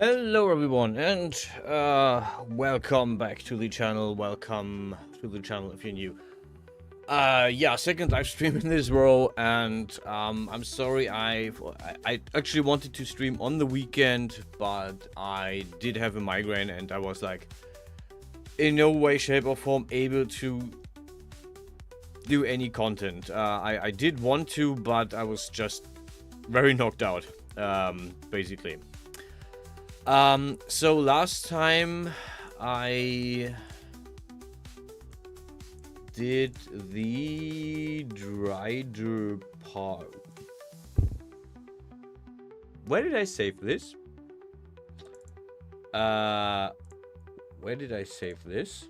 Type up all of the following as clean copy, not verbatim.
Hello everyone, and welcome back to the channel. Welcome to the channel if you're new. Yeah, second live stream in this row, and I'm sorry, I actually wanted to stream on the weekend, but I did have a migraine and I was like in no way, shape or form able to do any content. I did want to, but I was just very knocked out, basically. So last time I did the drider part. Where did I save this? Where did I save this?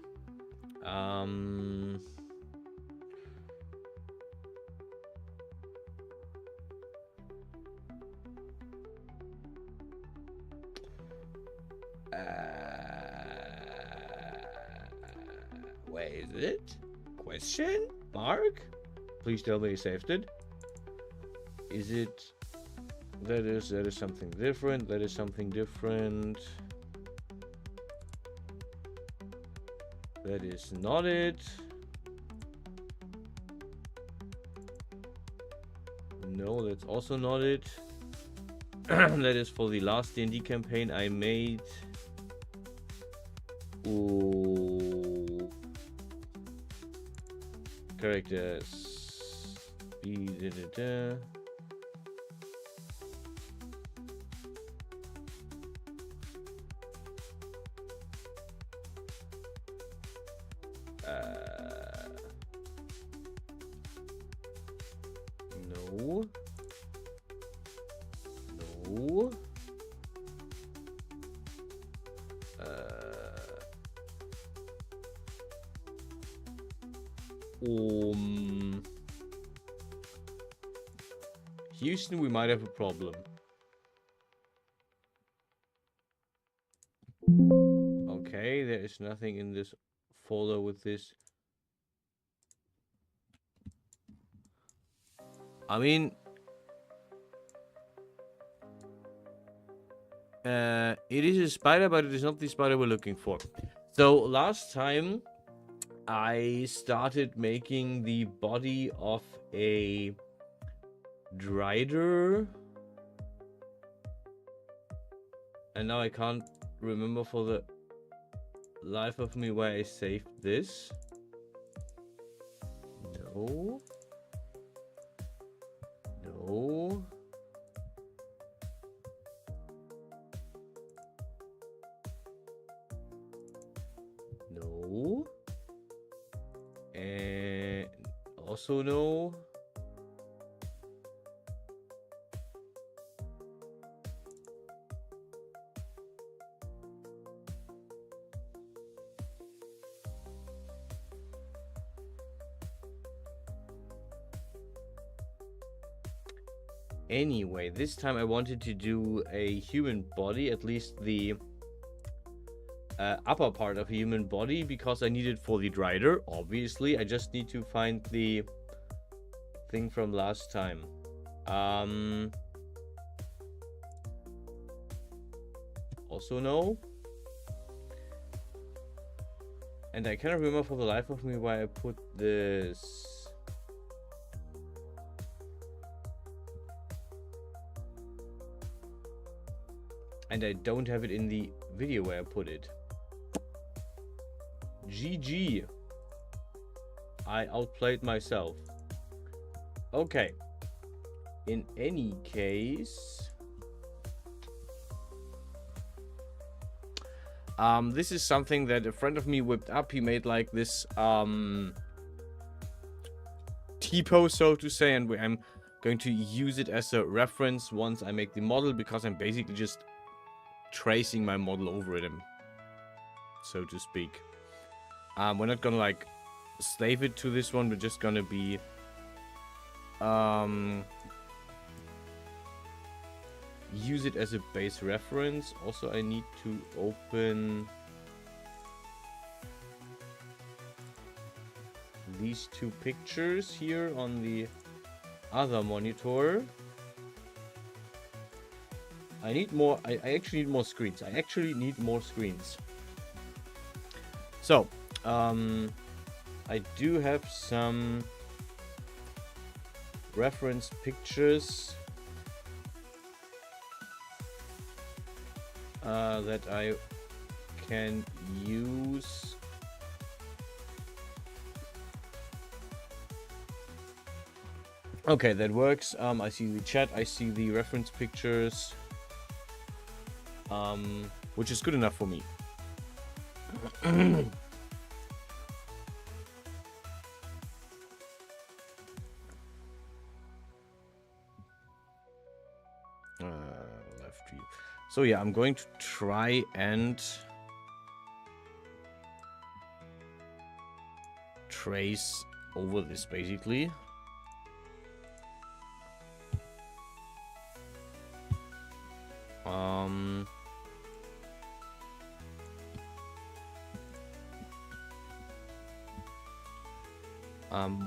Where is it? Question mark? Please tell me you saved it. Is it? That is something different. That is something different. That is not it. No, that's also not it. That is for the last D&D campaign I made. Ooh. Characters. No. No. Houston, we might have a problem. Okay, there is nothing in this folder with this. I mean, it is a spider, but it is not the spider we're looking for. So last time I started making the body of a drider, and now I can't remember for the life of me where I saved this. No. No. No. And also no. Anyway, this time I wanted to do a human body, at least the upper part of a human body, because I need it for the drider. Obviously, I just need to find the thing from last time. Also no. And I cannot remember for the life of me why I put this. And I don't have it in the video where I put it. GG. I outplayed myself. Okay. In any case, this is something that a friend of me whipped up. He made like this typo, so to say, and I'm going to use it as a reference once I make the model, because I'm basically just tracing my model over it, so to speak. We're not gonna like slave it to this one. We're just gonna be use it as a base reference. Also, I need to open these two pictures here on the other monitor. I need more. I actually need more screens. I actually need more screens. So, I do have some reference pictures that I can use. Okay, that works. I see the chat. I see the reference pictures. Which is good enough for me. Left view. So yeah, I'm going to try and trace over this basically.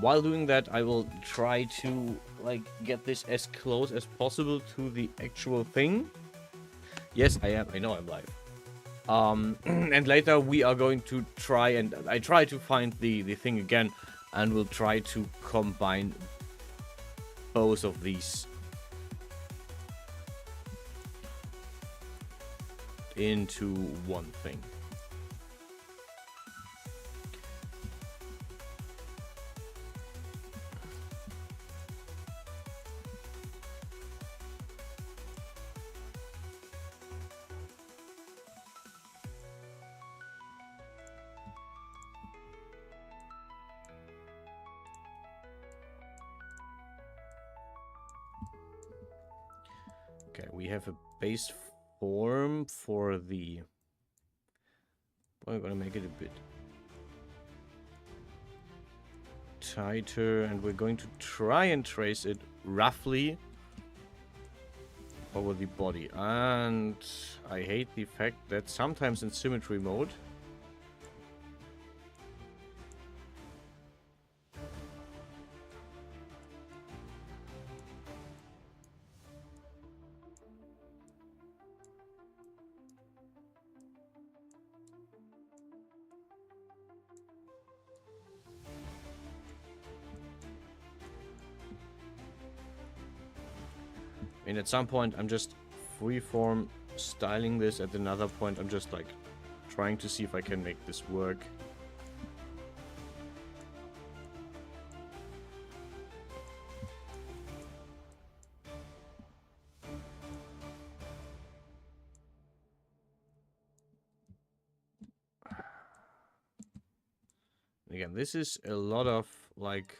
While doing that, I will try to like get this as close as possible to the actual thing. Yes, I am. I know I'm live. And later we are going to try and I try to find the thing again, and we'll try to combine both of these into one thing. Okay, we have a base form for the... I'm gonna make it a bit tighter, and we're going to try and trace it roughly over the body. And I hate the fact that sometimes in symmetry mode and at some point I'm just freeform styling this. At another point I'm just like trying to see if I can make this work. Again, this is a lot of like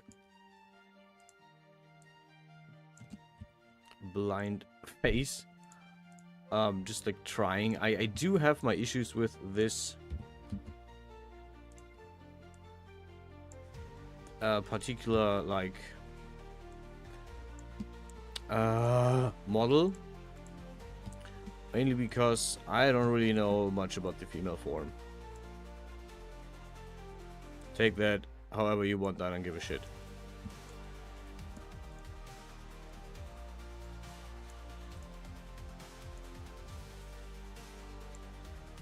blind face, just like trying. I do have my issues with this particular like model, mainly because I don't really know much about the female form. Take that however you want. I don't give a shit.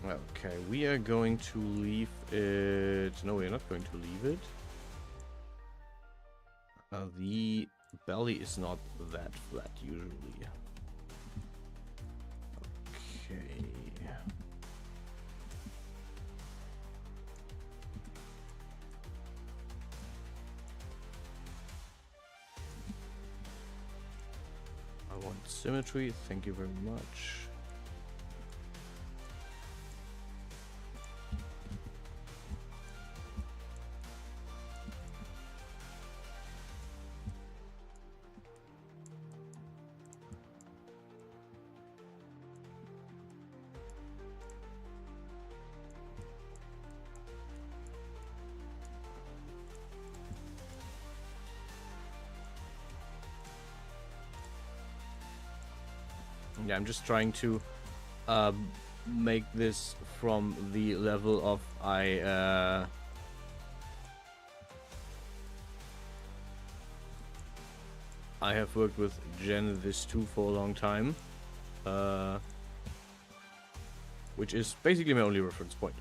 Okay, we are going to leave it... No, we're not going to leave it. The belly is not that flat usually. Okay. I want symmetry, thank you very much. Yeah, I'm just trying to make this from the level of I have worked with Gen this 2 for a long time. Which is basically my only reference point.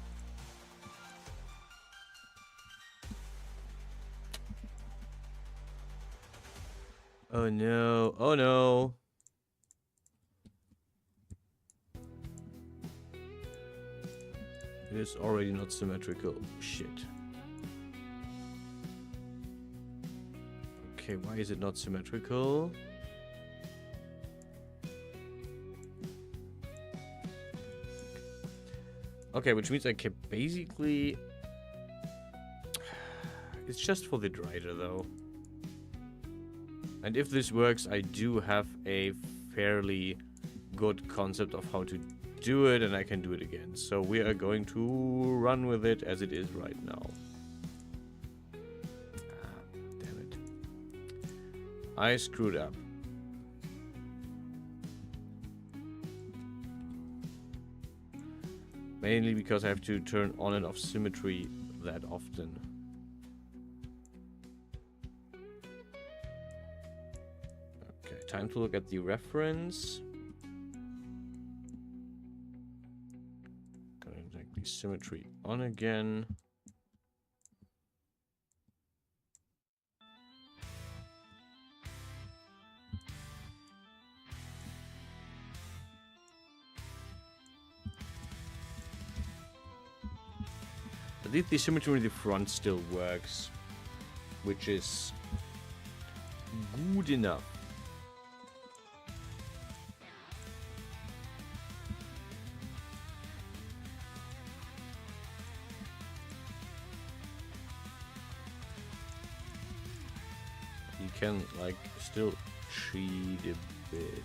Oh no, oh no. It is already not symmetrical. Shit. Okay, why is it not symmetrical? Okay, which means I can basically... It's just for the drider, though. And if this works, I do have a fairly good concept of how to do it, and I can do it again. So we are going to run with it as it is right now. Ah, damn it. I screwed up. Mainly because I have to turn on and off symmetry that often. Okay, time to look at the reference. Gonna take the symmetry on again. The symmetry in the front still works, which is good enough. You can, like, still cheat a bit.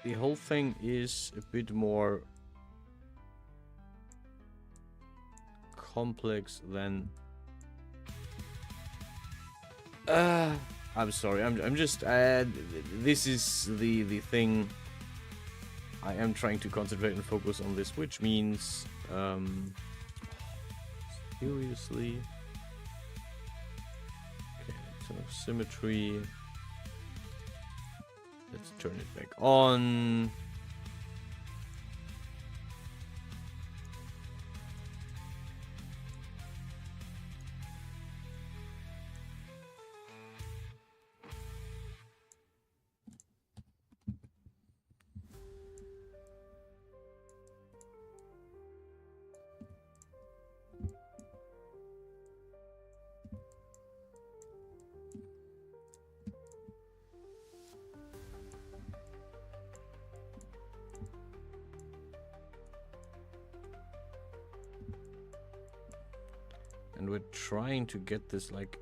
The whole thing is a bit more complex than... I'm sorry, I'm just... this is the thing. I am trying to concentrate and focus on this, which means... seriously? Okay, so symmetry... Let's turn it back on. And we're trying to get this, like...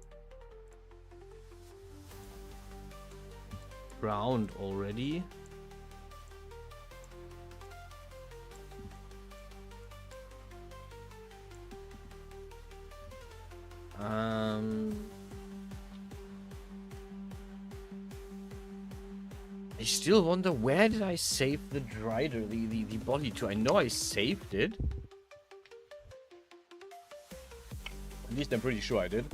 ground already. I still wonder, where did I save the drider, the body to? I know I saved it. At least I'm pretty sure I did.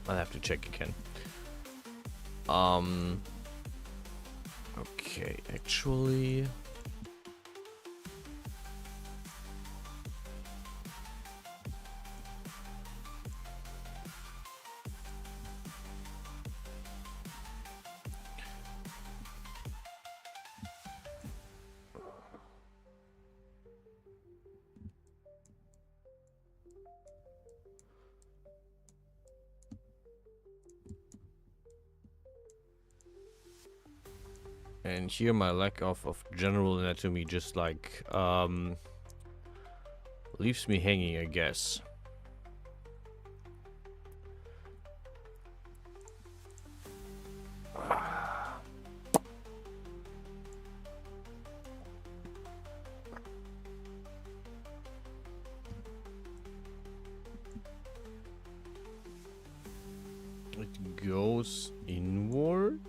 I'll have to check again. Okay, actually... And here my lack of general anatomy just like leaves me hanging, I guess. It goes inward.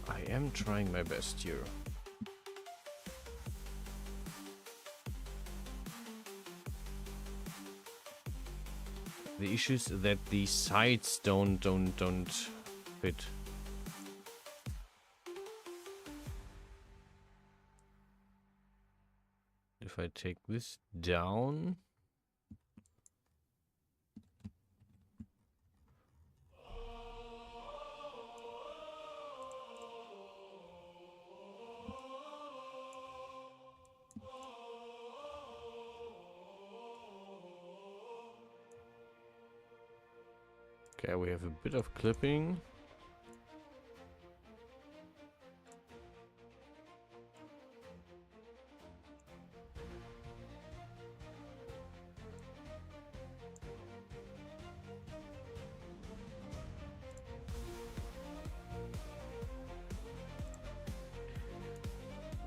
I am trying my best here. The issue is that the sides don't fit. If I take this down, okay, we have a bit of clipping.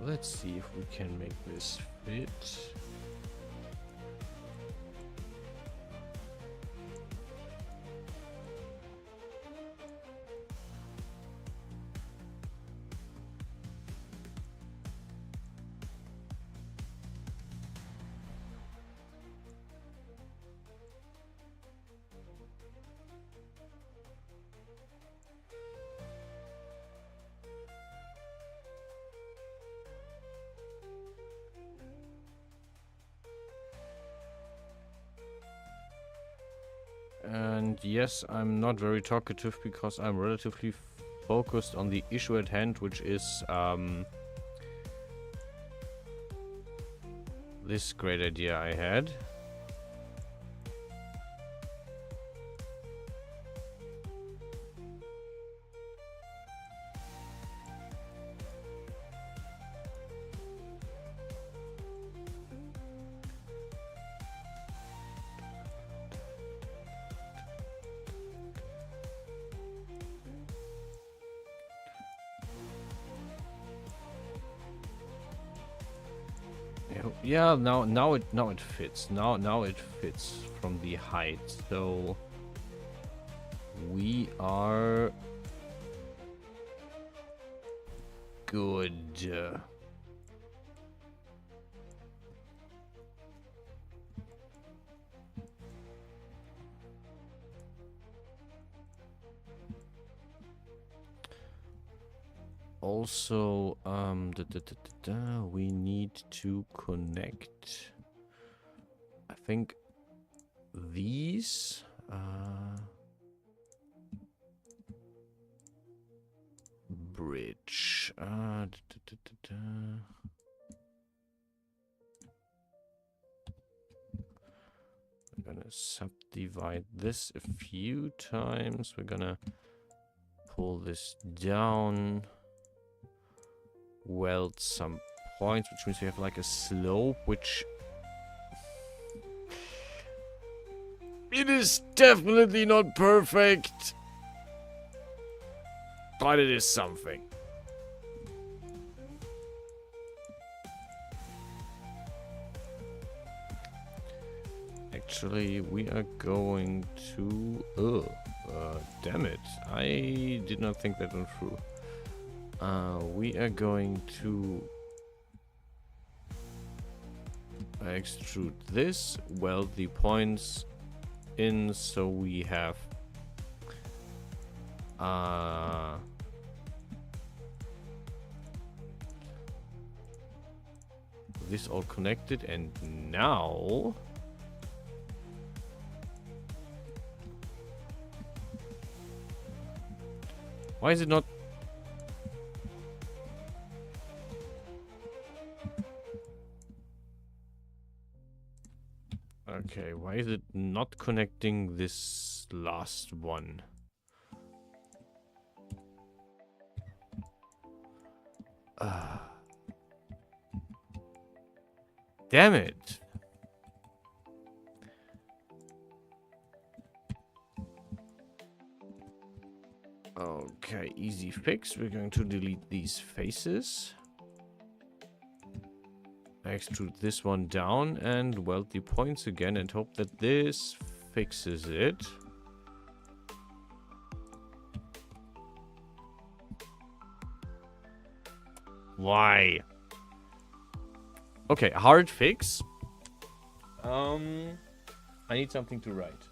Let's see if we can make this fit. And yes, I'm not very talkative because I'm relatively focused on the issue at hand, which is this great idea I had. Yeah, now it fits. Now it fits from the height. So we are good. Also, we need to connect, I think, these. bridge. We're gonna subdivide this a few times. We're gonna pull this down. Weld some points, which means we have like a slope, which... It is definitely not perfect. But it is something. Actually, we are going to... damn it. I did not think that one through. We are going to extrude this, weld the points in, so we have this all connected, and now why is it not? Okay, why is it not connecting this last one? Damn it. Okay, easy fix. We're going to delete these faces. Extrude this one down and weld the points again and hope that this fixes it. Why? Okay, hard fix. I need something to write.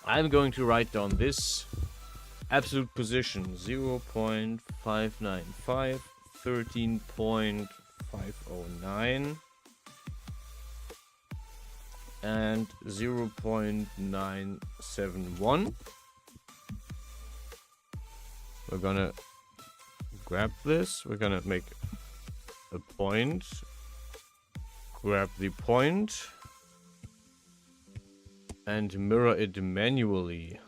I'm going to write down this absolute position 0.595, 13.509 and 0.971. We're gonna grab this, we're gonna make a point, grab the point and mirror it manually.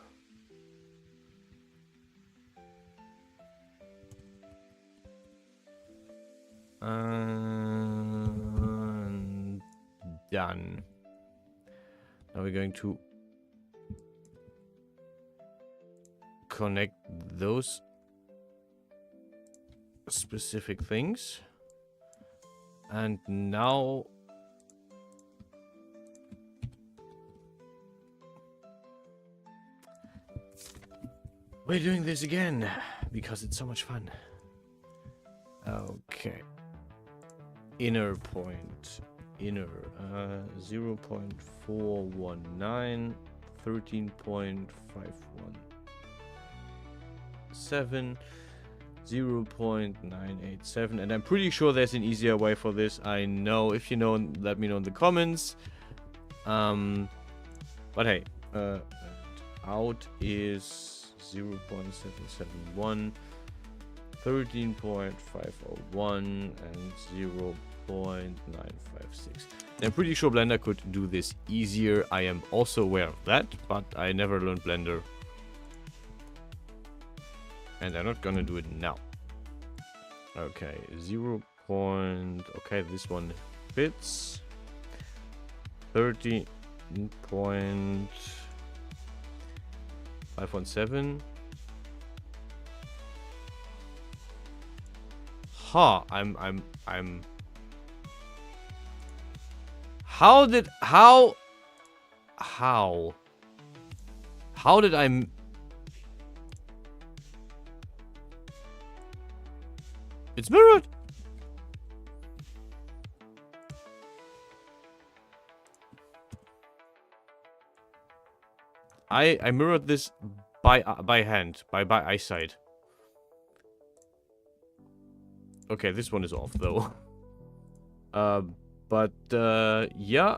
And done. Now we're going to connect those specific things. And now we're doing this again because it's so much fun. Okay. Inner point. Inner 0.419, 13.517, 0.987, and I'm pretty sure there's an easier way for this. I know. If you know, let me know in the comments. But hey, out is 0.771, 13.501, and 0.956. I'm pretty sure Blender could do this easier. I am also aware of that, but I never learned Blender. And I'm not gonna do it now. Okay, 0. Okay, this one fits. 13.517. Ha, I'm How did I It's mirrored. I mirrored this by hand, by eyesight. Okay, this one is off though. But yeah,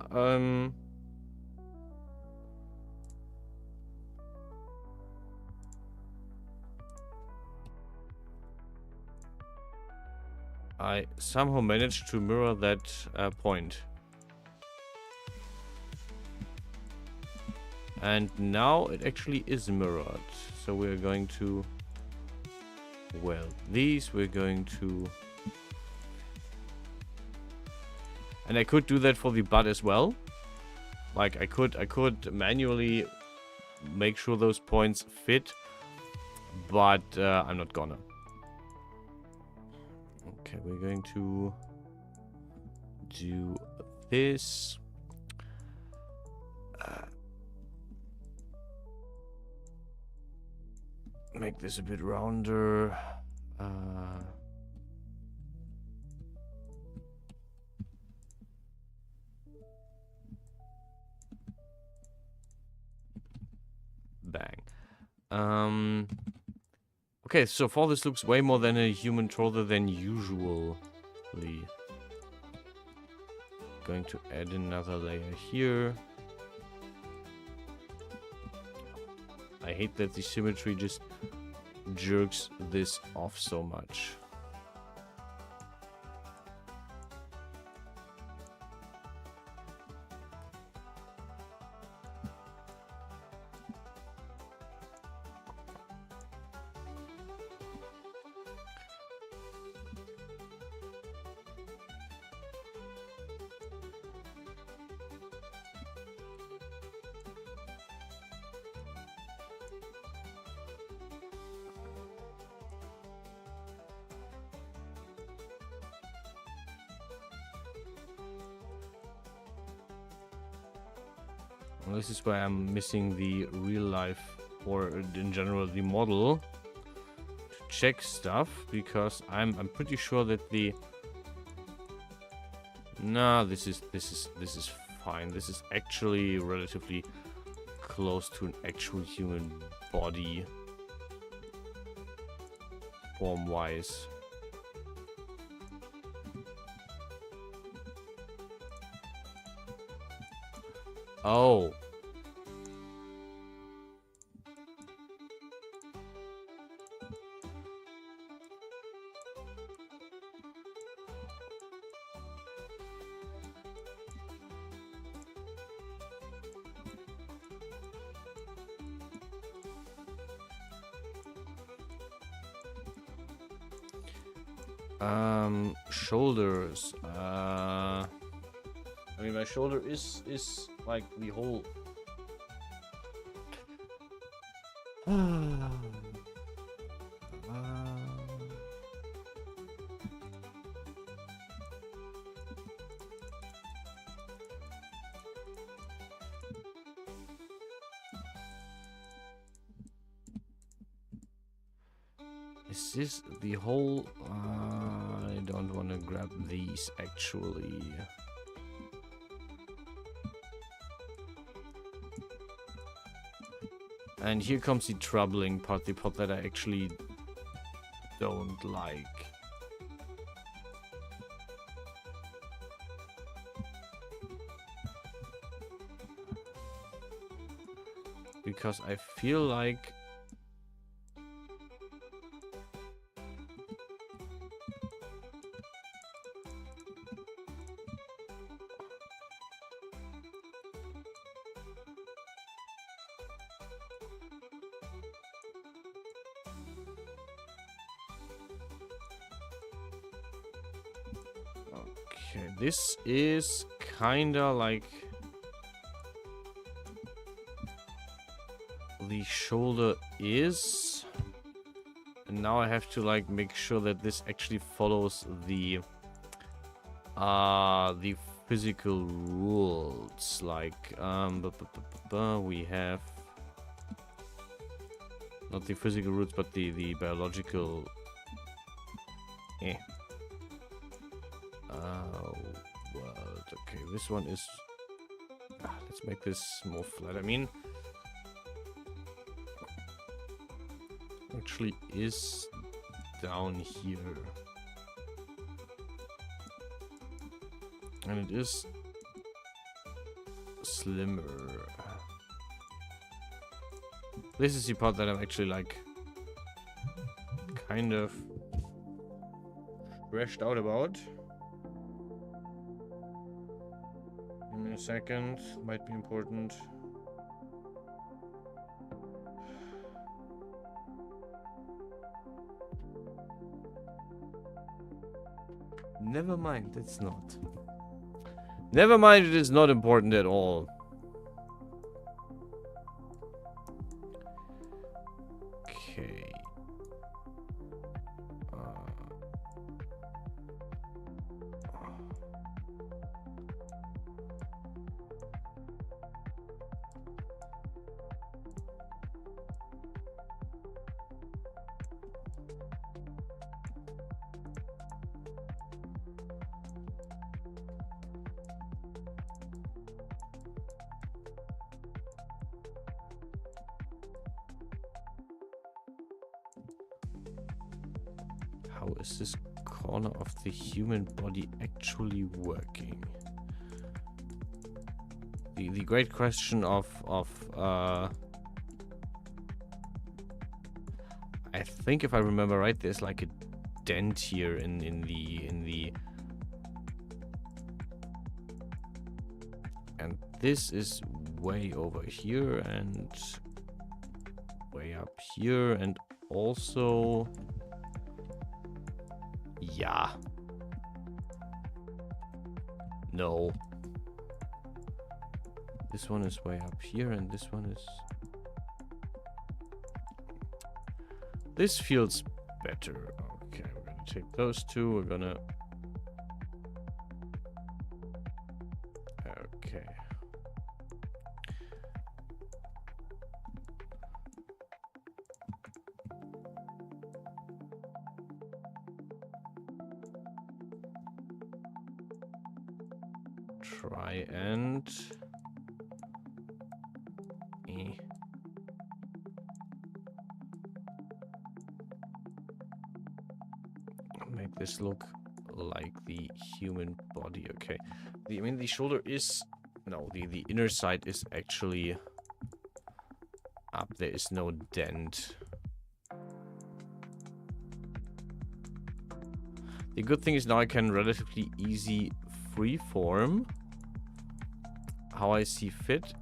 I somehow managed to mirror that point. And now it actually is mirrored. So we're going to, well, these we're going to, and I could do that for the butt as well. Like I could manually make sure those points fit, but I'm not gonna. Okay, we're going to do this. Make this a bit rounder. Bang. Okay, so far this looks way more than a human shoulder than usually. Going to add another layer here. I hate that the symmetry just jerks this off so much. Well, this is why I'm missing the real life, or in general the model, to check stuff, because I'm pretty sure that the this is fine. This is actually relatively close to an actual human body form wise. Oh. Shoulders. I mean, my shoulder is like the whole. Is this the whole? I don't want to grab these actually. And here comes the troubling part, the part that I actually don't like. Because I feel like this is kinda like the shoulder is, and now I have to like make sure that this actually follows the physical rules. Like we have not the physical rules, but the biological. Okay, this one is. Let's make this more flat. I mean, actually is down here. And it is slimmer. This is the part that I'm actually like kind of stressed out about. Give me a second, might be important. Never mind, it's not. Never mind, it is not important at all. Okay. How is this corner of the human body actually working? The great question of I think if I remember right, there's like a dent here in the and this is way over here and way up here and also yeah. No. This one is way up here and this one is... This feels better. Okay, we're gonna take those two. We're gonna... Okay. Try and... Make this look like the human body. Okay. I mean, the shoulder is... No, the inner side is actually up. There is no dent. The good thing is now I can relatively easy freeform how I see fit.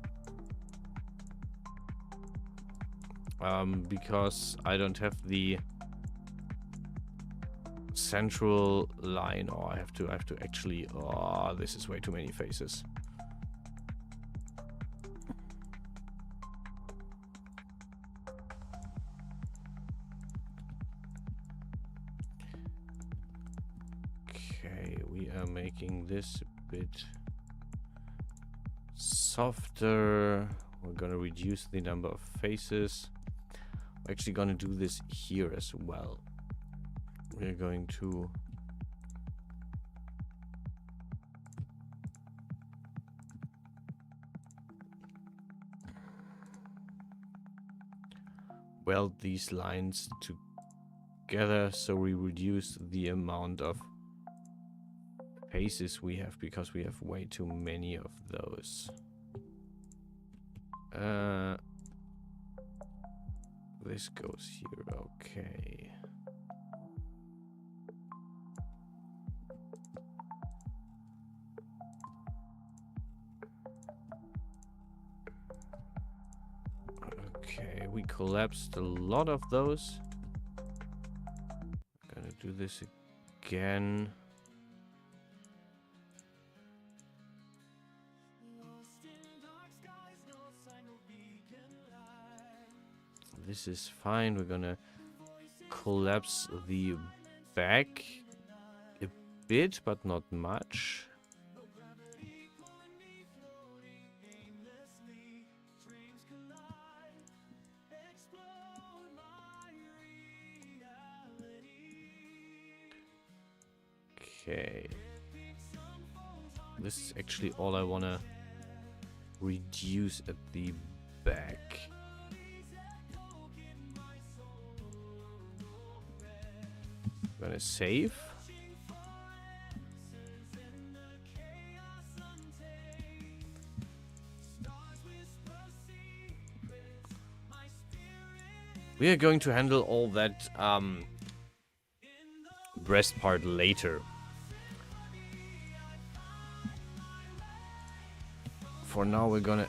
Because I don't have the central line. Oh, I have to actually... Oh, this is way too many faces. Okay, we are making this a bit softer. We're gonna reduce the number of faces. We're actually gonna do this here as well. We're going to weld these lines together so we reduce the amount of faces we have because we have way too many of those. This goes here, okay. Okay, we collapsed a lot of those. Gonna do this again. This is fine. We're gonna collapse the back a bit, but not much. Okay. This is actually all I wanna reduce at the back. I'm gonna save. We are going to handle all that breast part later. For now, we're gonna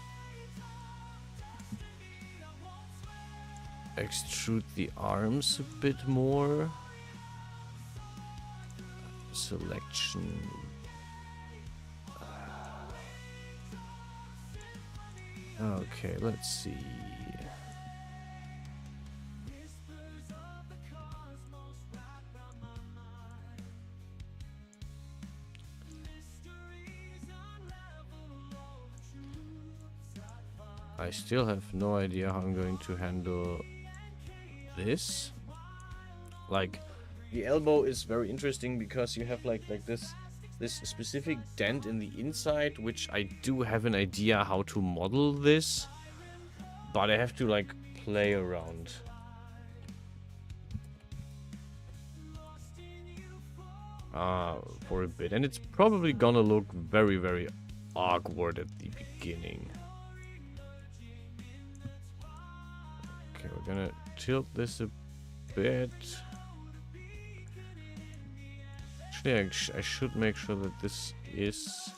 extrude the arms a bit more. Selection. Okay, let's see. I still have no idea how I'm going to handle this. Like, the elbow is very interesting because you have like this specific dent in the inside, which I do have an idea how to model this, but I have to like play around. For a bit, and it's probably gonna look very, very awkward at the beginning. Okay, we're gonna tilt this a bit. Actually, I should make sure that this is...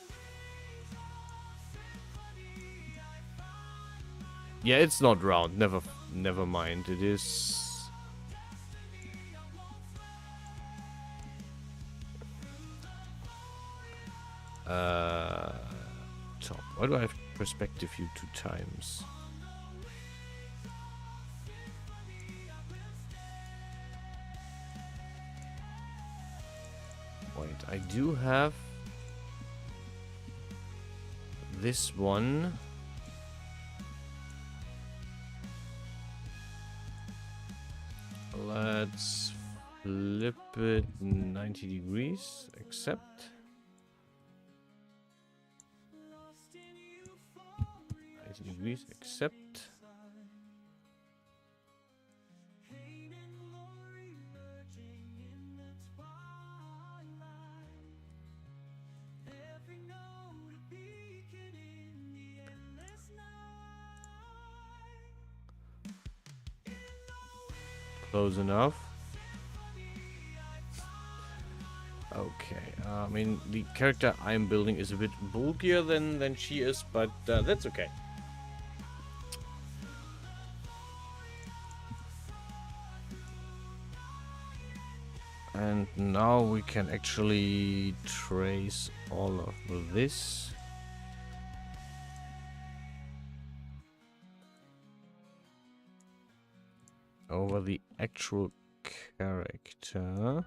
Yeah, it's not round. Never mind. It is... top. Why do I have perspective view 2 times? Wait, I do have this one. Let's flip it 90 degrees. Accept. 90 degrees. Accept. Close enough. Okay, I mean, the character I'm building is a bit bulkier than she is, but that's okay. And now we can actually trace all of this. Over the actual character.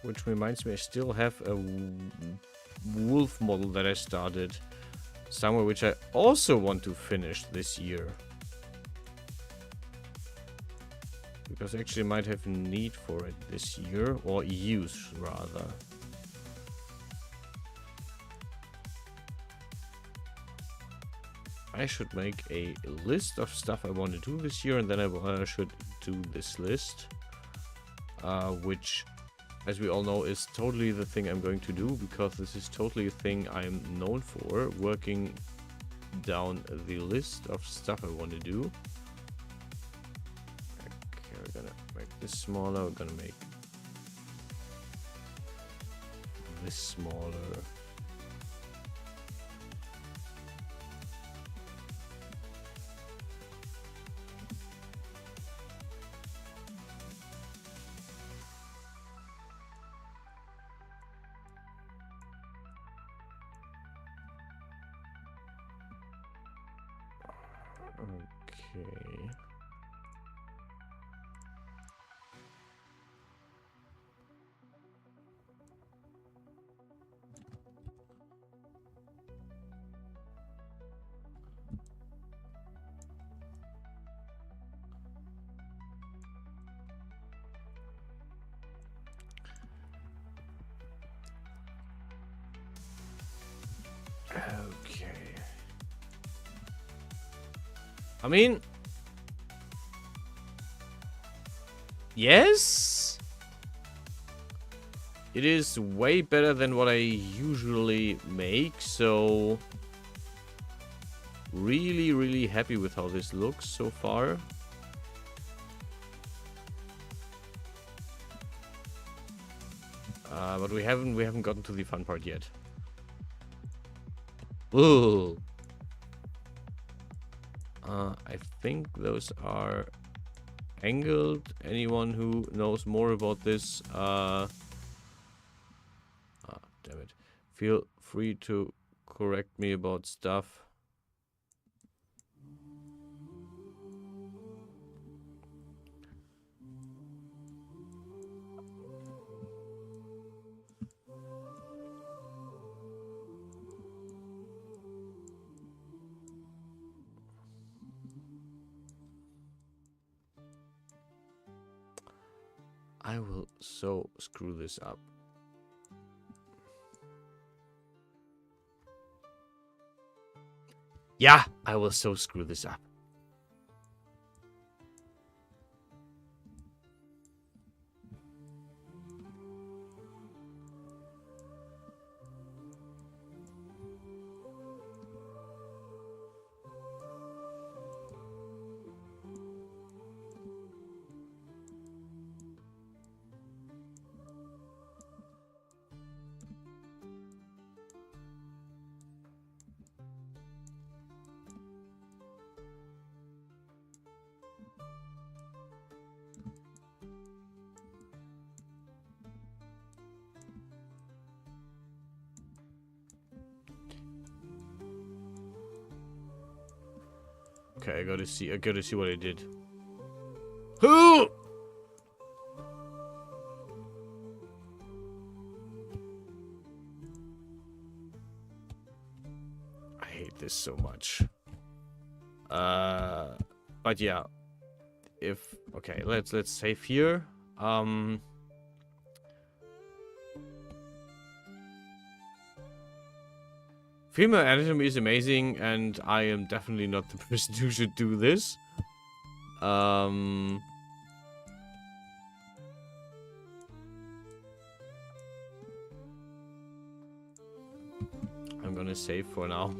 Which reminds me, I still have a wolf model that I started somewhere, which I also want to finish this year. Because I actually might have need for it this year, or use rather. I should make a list of stuff I want to do this year, and then I should do this list. Which, as we all know, is totally the thing I'm going to do, because this is totally a thing I'm known for, working down the list of stuff I want to do. Okay, we're gonna make this smaller, we're gonna make this smaller. Okay. I mean, yes, it is way better than what I usually make, so really happy with how this looks so far. But we haven't gotten to the fun part yet. Ooh. I think those are angled. Anyone who knows more about this, damn it. Feel free to correct me about stuff. I will so screw this up. Yeah, I will so screw this up. Okay, I gotta see what I did. Who? I hate this so much. But yeah, okay, let's save here. Female anatomy is amazing, and I am definitely not the person who should do this. I'm gonna save for now.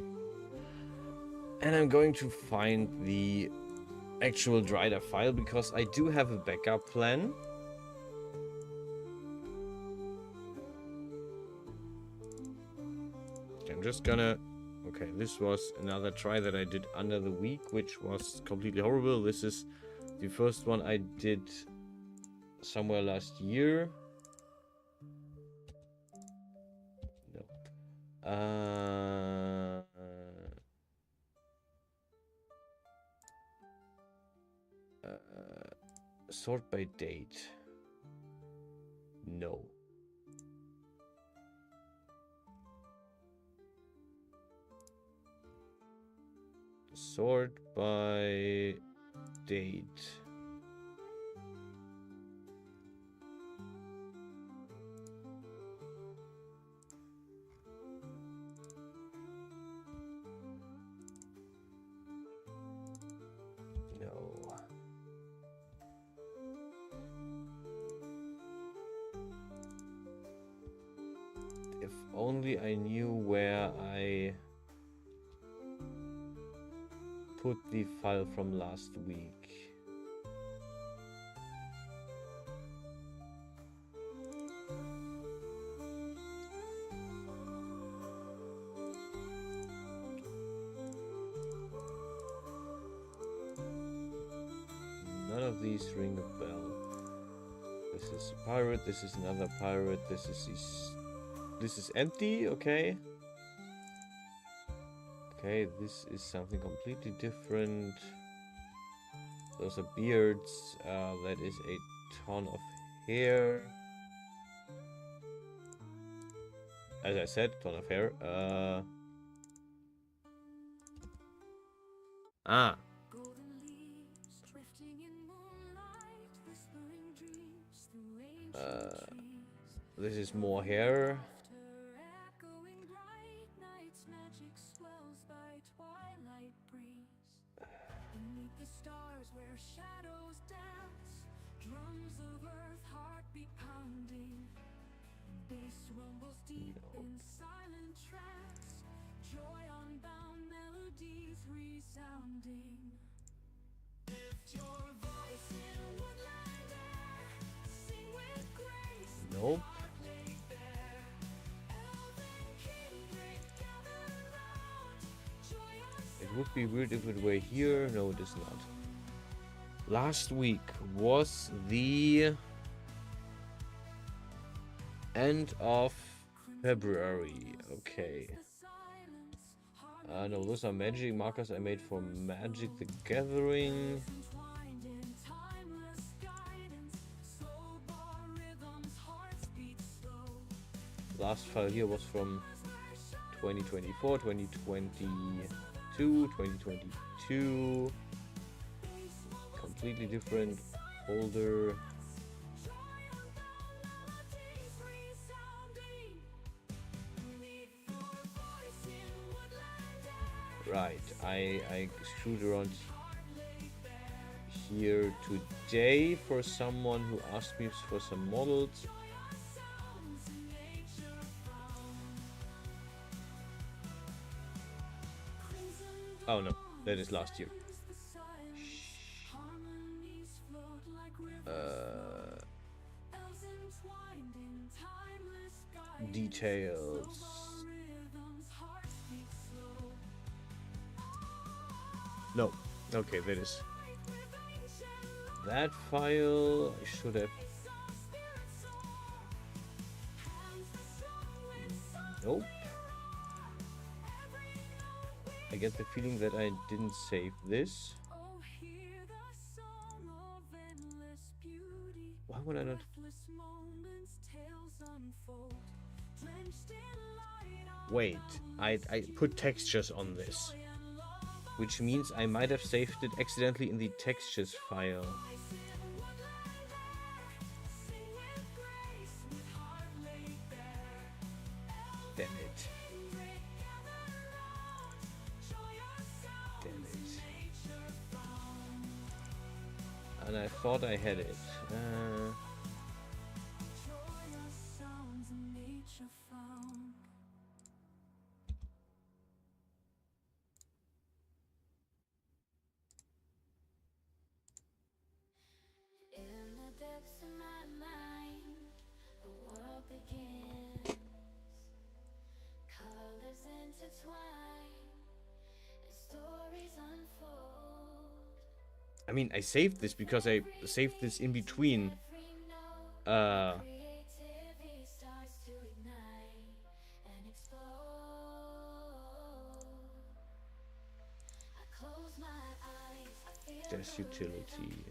And I'm going to find the actual drider file, because I do have a backup plan. I'm just gonna... Okay, this was another try that I did under the week, which was completely horrible. This is the first one I did somewhere last year. No. Sort by date. No. Sort by date. No. If only I knew where I put the file from last week. None of these ring a bell. This is a pirate, this is another pirate, this is empty, okay. Okay, this is something completely different. Those are beards. That is a ton of hair. As I said, ton of hair. This is more hair. Nope. It would be weird if it were here. No, it is not. Last week was the end of February. Okay. No, those are magic markers I made for Magic the Gathering. Last file here was from 2024, 2022, 2022. Completely different folder. Right, I screwed around here today for someone who asked me for some models. Oh no, that is last year. Details. No. Okay, that is that file. I should have. Nope. I get the feeling that I didn't save this. Why would I not? Wait, I put textures on this, which means I might have saved it accidentally in the textures file. Damn it. Damn it. And I thought I had it. I mean, I saved this because I saved this in between. There's utility.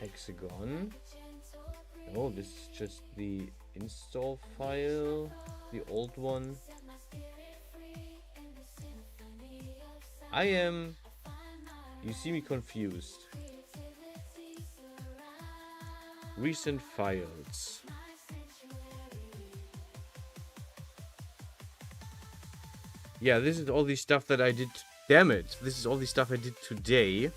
Hexagon. Oh, this is just the install file, the old one. You see me confused. Recent files. Yeah, this is all the stuff that I did. Damn it, this is all the stuff I did today.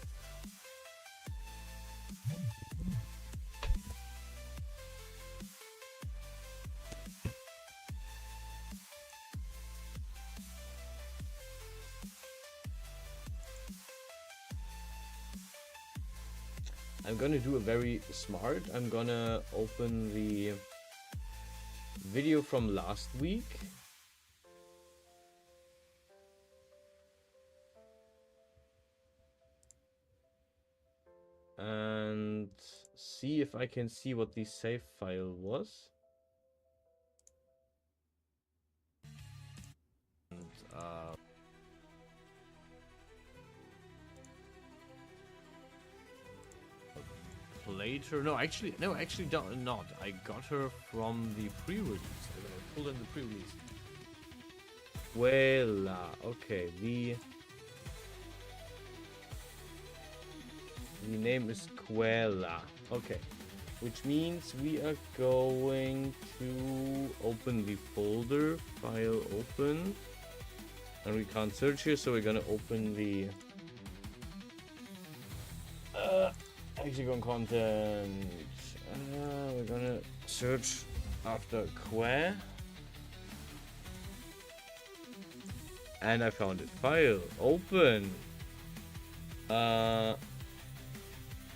I'm gonna do a very smart. I'm gonna open the video from last week. And see if I can see what the save file was. And, later, no, actually, not. I got her from the pre-release. I pulled in the pre-release. Voila. Okay, the name is Quella. Okay, which means we are going to open the folder, file open, and we can't search here, so we're gonna open the Hexagon content. We're gonna search after Quer, and I found it. File open.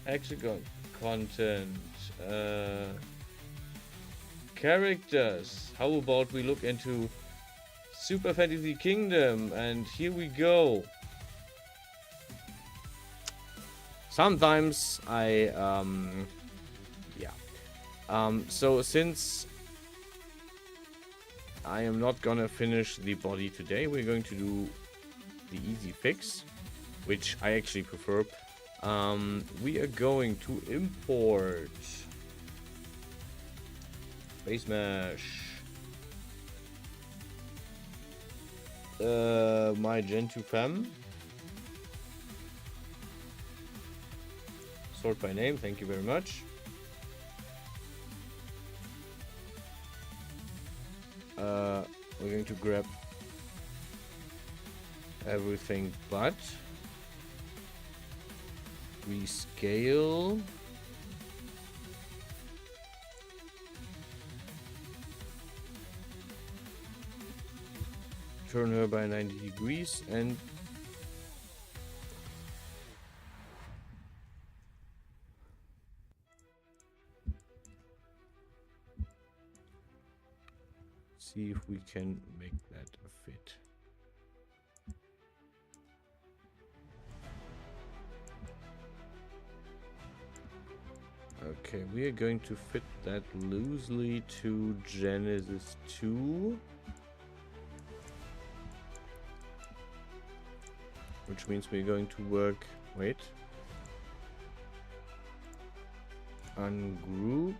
Hexagon content. Characters. How about we look into Super Fantasy Kingdom, and here we go. Sometimes I so since I am not gonna finish the body today, we're going to do the easy fix, which I actually prefer. We are going to import base mesh, my Gen 2 fem, sort by name, thank you very much. We're going to grab everything but rescale, turn her by 90 degrees, and see if we can make that fit. Okay, we are going to fit that loosely to Genesis 2. Which means we're going to work, wait. Ungroup.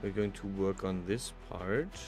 We're going to work on this part.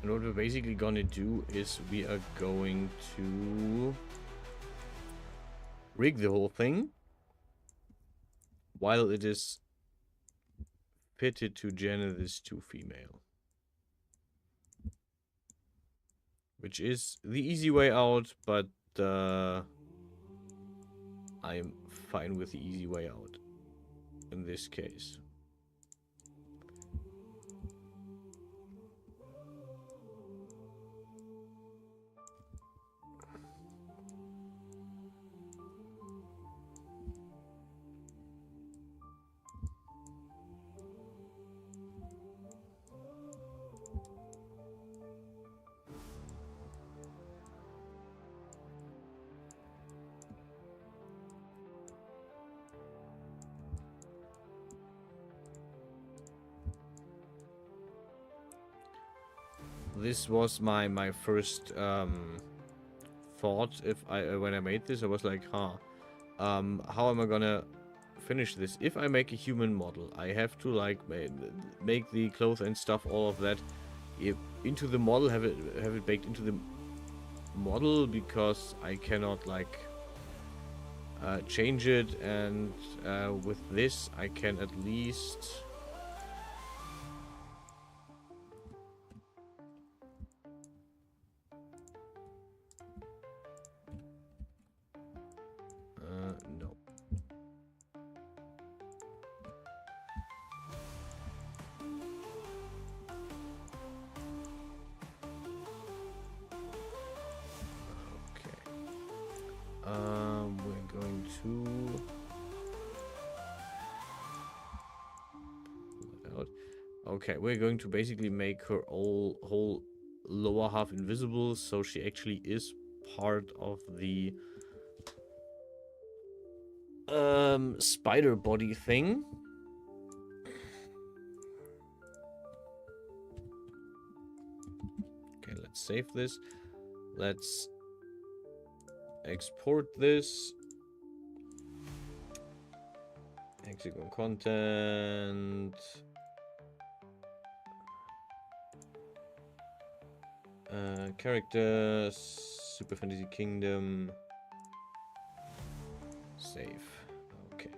And what we're basically gonna do is we are going to rig the whole thing while it is fitted to Genesis 2 female. Which is the easy way out, but I am fine with the easy way out in this case. This was my first thought. If I when I made this, I was like, how am I gonna finish this? If I make a human model, I have to like make the clothes and stuff, all of that, into the model, have it baked into the model, because I cannot like change it. And with this, I can at least. No. Okay. We're going to Okay, we're going to basically make her whole lower half invisible, so she actually is part of the spider body thing. Okay, let's save this. Let's export this. Hexagon content. Characters. Super Fantasy Kingdom. Save. Okay.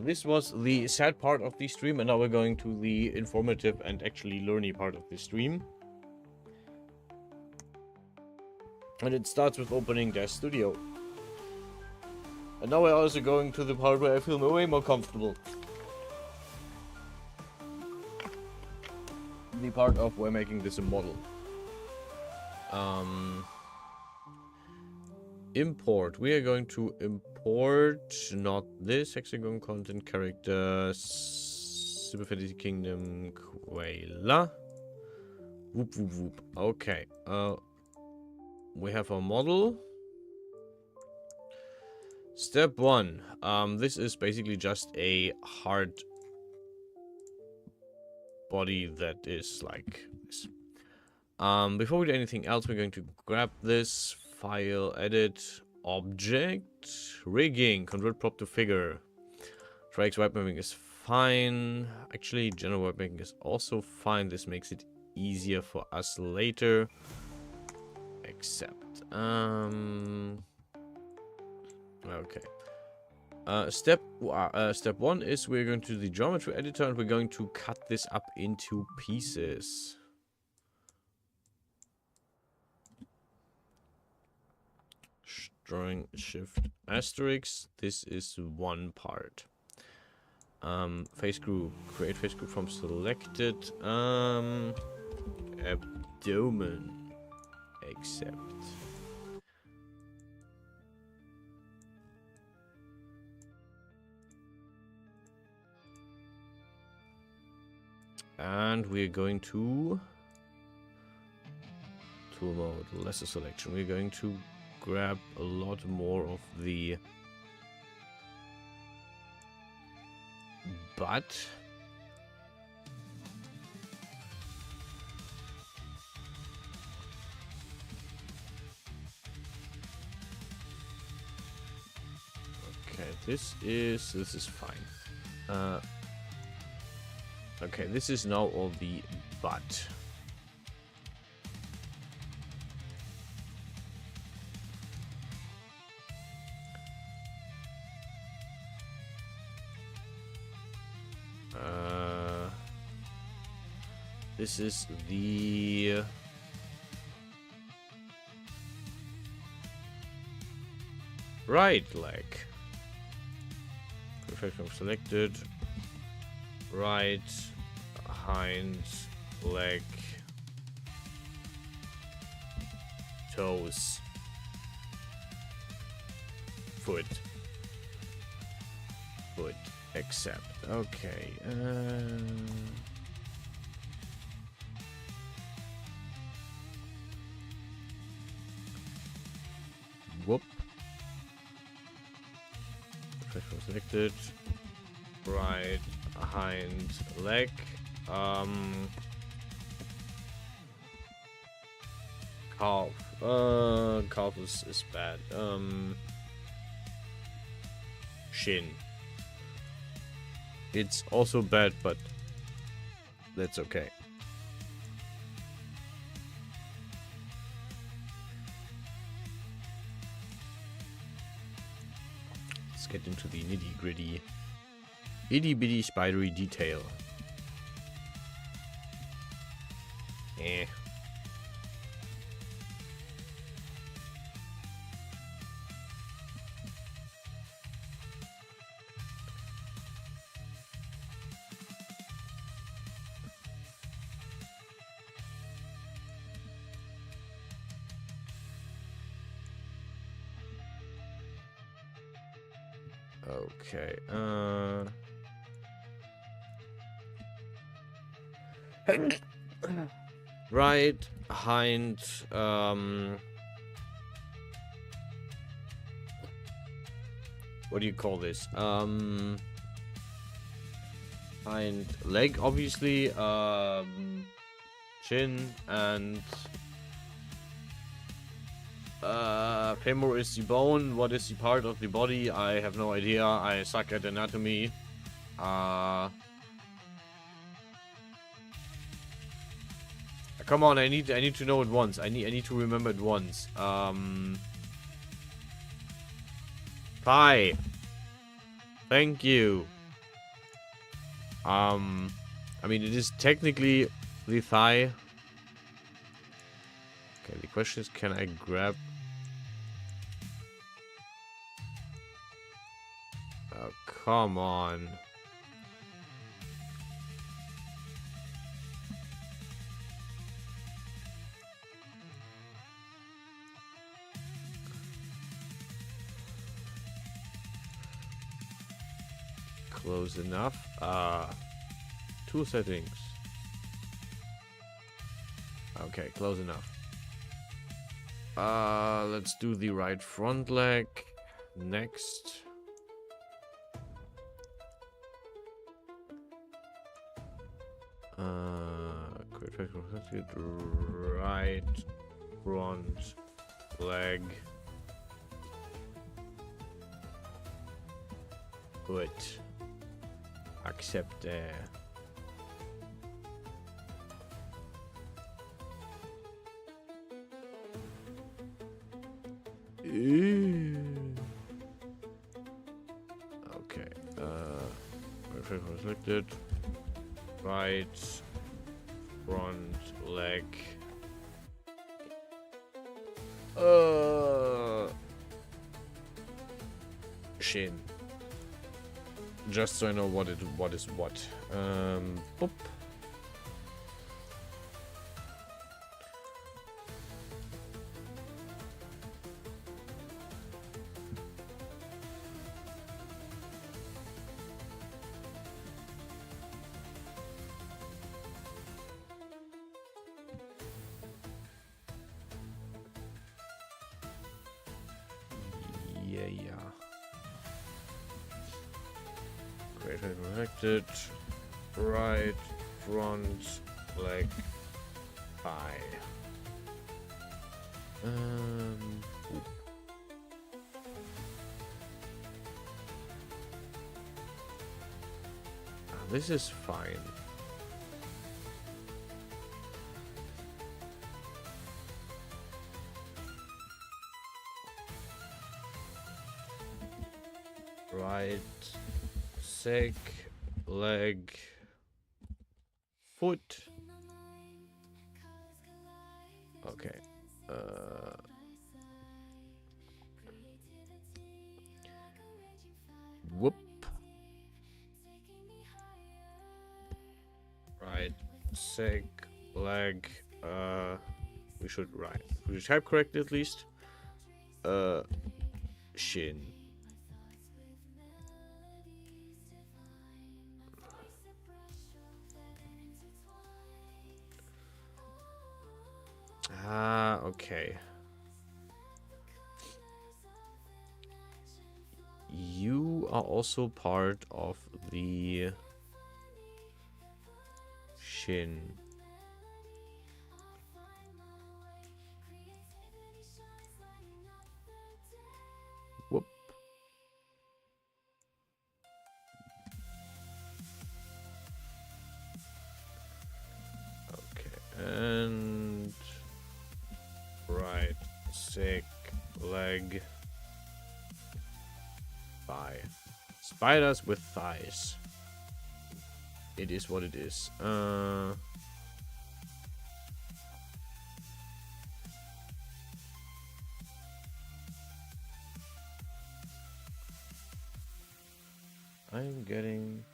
This was the sad part of the stream, and now we're going to the informative and actually learny part of the stream. And it starts with opening their studio. And now we're also going to the part where I feel way more comfortable. The part of we're making this a model. Import. We are going to import not this Hexagon content character Super Fantasy Kingdom Quayla. Whoop whoop whoop. Okay. We have a model. Step 1. This is basically just a hard body that is like this. Before we do anything else, we're going to grab this file, edit, object, rigging, convert prop to figure. Tracks white mapping is fine. Actually, general white mapping is also fine. This makes it easier for us later. Accept. Okay. Step 1 is we're going to the geometry editor and we're going to cut this up into pieces. Drawing shift asterisk. This is one part. Face group. Create face group from selected. Abdomen. Accept. And we're going to tool mode, lesser selection. We're going to grab a lot more of the butt. Okay, this is fine. Okay, this is now all the butt. This is the right leg. Perfect, selected. Right hind leg, toes, foot, accept. Okay. Whoop. Perfect, selected. Right hind leg, calf. Calf is bad. Shin. It's also bad, but that's okay. Let's get into the nitty-gritty. Itty bitty spidery detail. Okay. Right hind, what do you call this? Hind leg, obviously. Chin and femur is the bone. What is the part of the body? I have no idea. I suck at anatomy. Come on, I need to know it once. I need to remember it once. Thigh. Thank you. I mean, it is technically the thigh. Okay, the question is, can I grab? Oh, come on. Close enough. Tool settings. Okay, close enough. Let's do the right front leg next. Right front leg. Good. Accept. Okay. Selected. Right front leg. Shin. Just so I know what is what. Boop. Yeah. Great, connected. Right front leg thigh. This is fine. Right, seg, leg, foot. Okay. Whoop. Right, seg, leg. We should type correctly at least. Shin. Okay. You are also part of the shin. Whoop. Okay, and right, sick, leg, thigh. Spiders with thighs. It is what it is. I'm getting...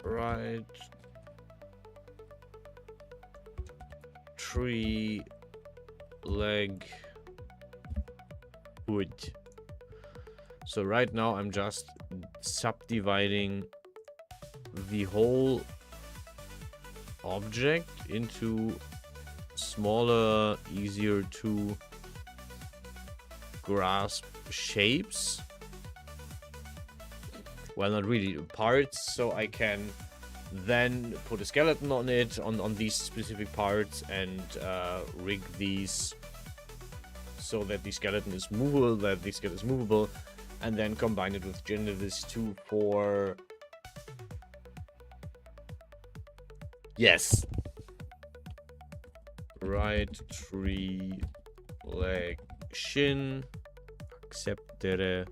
right tree leg wood. So right now I'm just subdividing the whole object into smaller, easier to grasp shapes. Well, not really, parts, so I can then put a skeleton on it, on these specific parts, and rig these so that the skeleton is movable, and then combine it with Genesis 2 for... Yes! Right tree leg shin. Acceptere.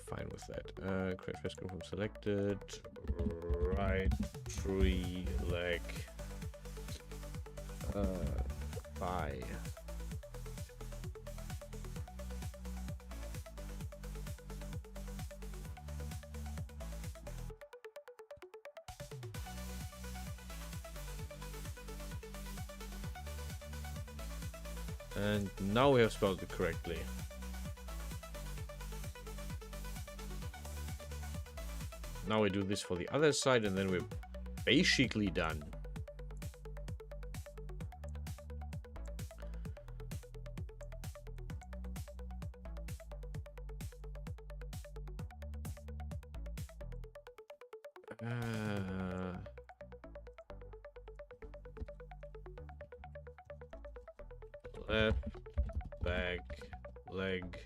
Fine with that. Create first group from selected. Right tree leg. Bye. And now we have spelled it correctly. Now we do this for the other side, and then we're basically done. Left, back, leg,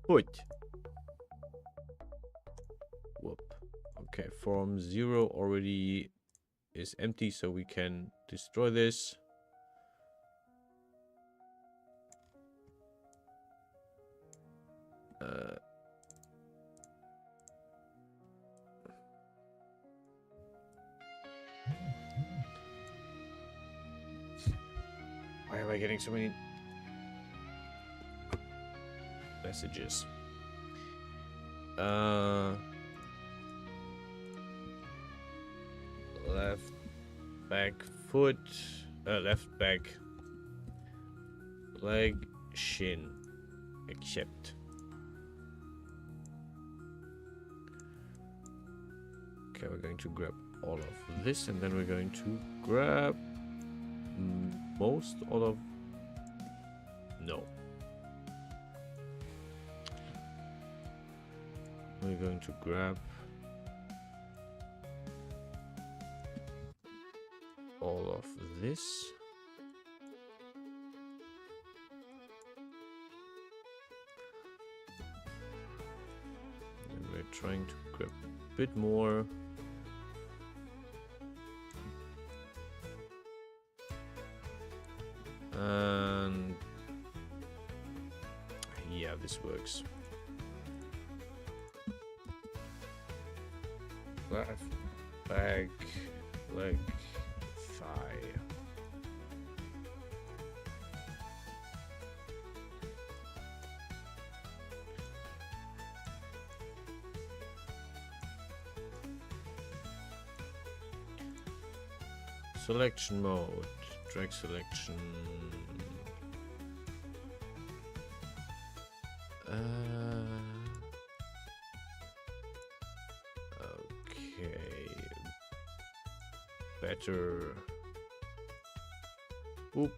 foot. Whoop. Okay, form 0 already is empty, so we can destroy this. Why am I getting so many messages? Left back foot, left back leg shin, accept. Okay, we're going to grab all of this, and then we're going to grab all of... No. We're going to grab all of this. And we're trying to grab a bit more. And yeah, this works. Left, back, leg, thigh. Selection mode, drag selection. Okay. Better. Oop.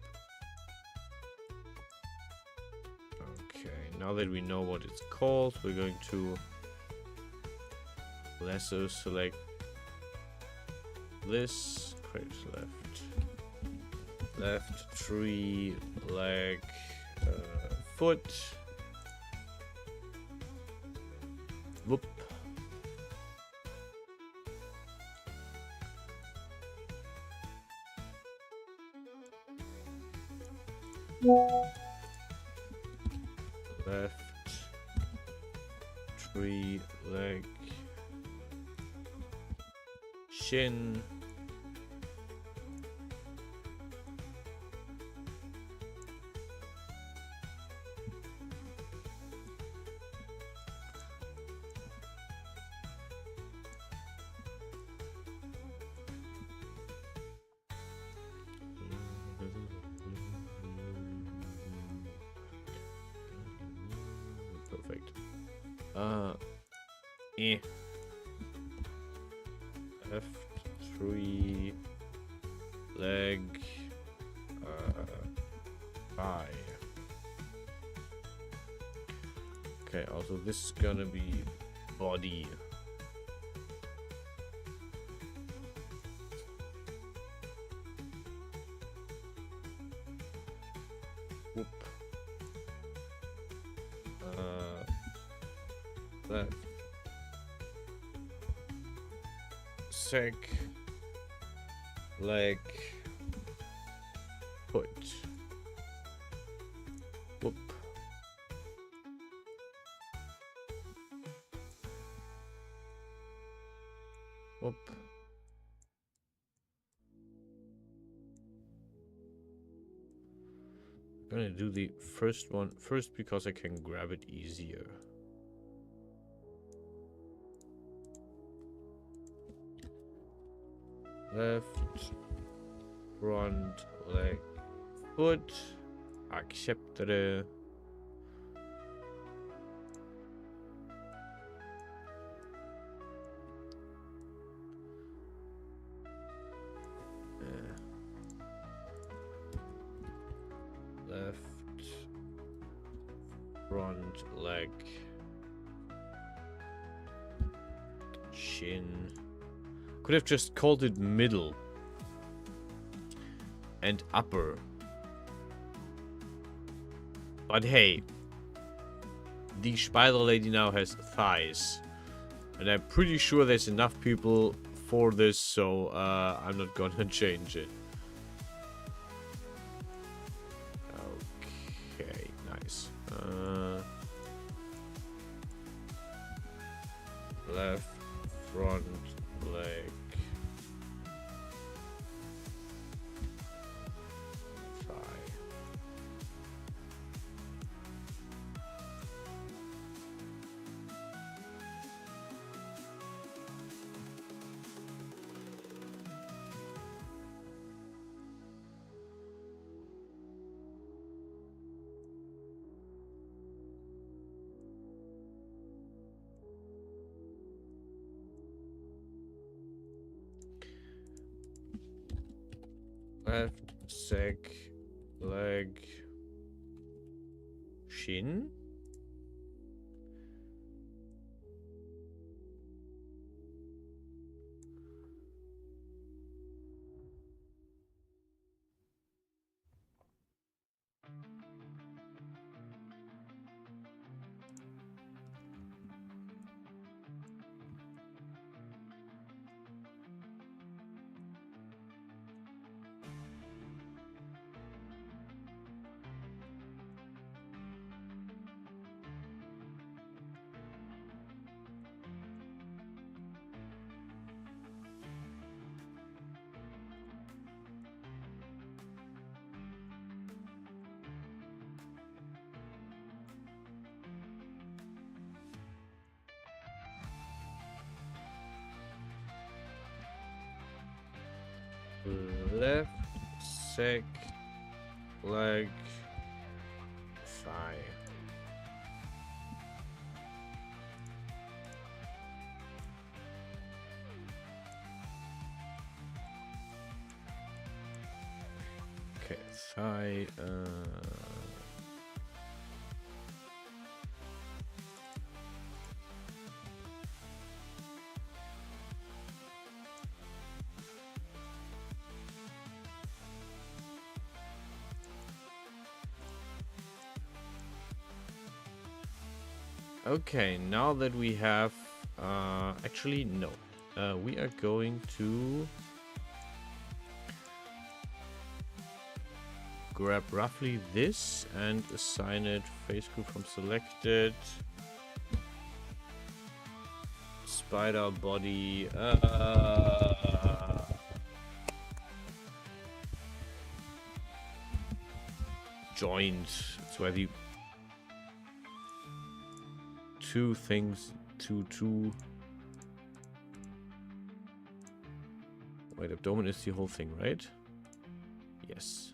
Okay, now that we know what it's called, we're going to lasso select this. Create left tree leg foot. Whoop. Left tree leg shin perfect. F3 leg thigh. Okay, also this is gonna be body. Whoop. Left. Sec. Leg. Foot. Whoop. Whoop. I'm gonna do the first one first because I can grab it easier. Left, front, leg, foot, acceptere. Left, front, leg, shin. Could have just called it middle and upper. But hey, the spider lady now has thighs. And I'm pretty sure there's enough people for this, so I'm not gonna change it. Okay, nice. Left, front, leg. Left, sec, leg, shin. Left, sec, leg, thigh. Okay, thigh. Okay, now that we have, actually no, we are going to grab roughly this and assign it face group from selected, spider body, joint. It's where the two things, two. Wait, abdomen is the whole thing, right? Yes.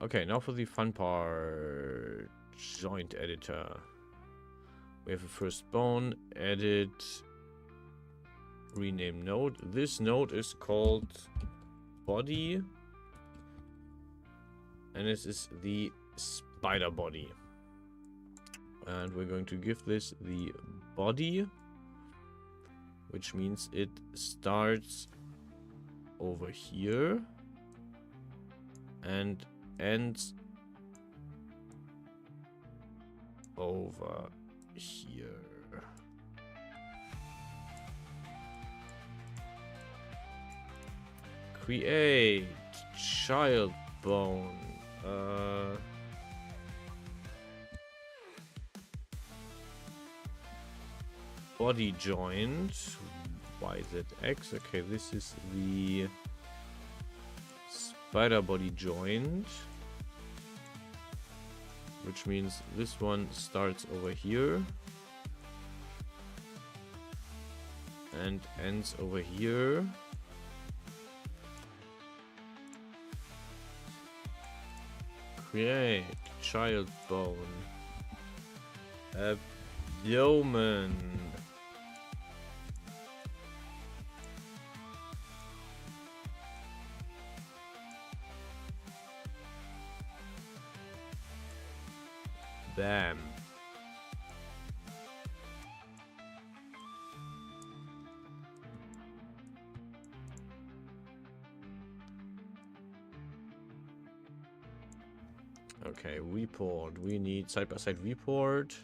Okay, now for the fun part. Joint editor. We have a first bone. Edit. Rename node. This node is called body. And this is the spider body. And we're going to give this the body, which means it starts over here and ends over here. Create child bone. Body joint. YZX. Okay, this is the spider body joint, which means this one starts over here and ends over here. Create child bone. Abdomen. Bam. Okay, report. We need side-by-side report.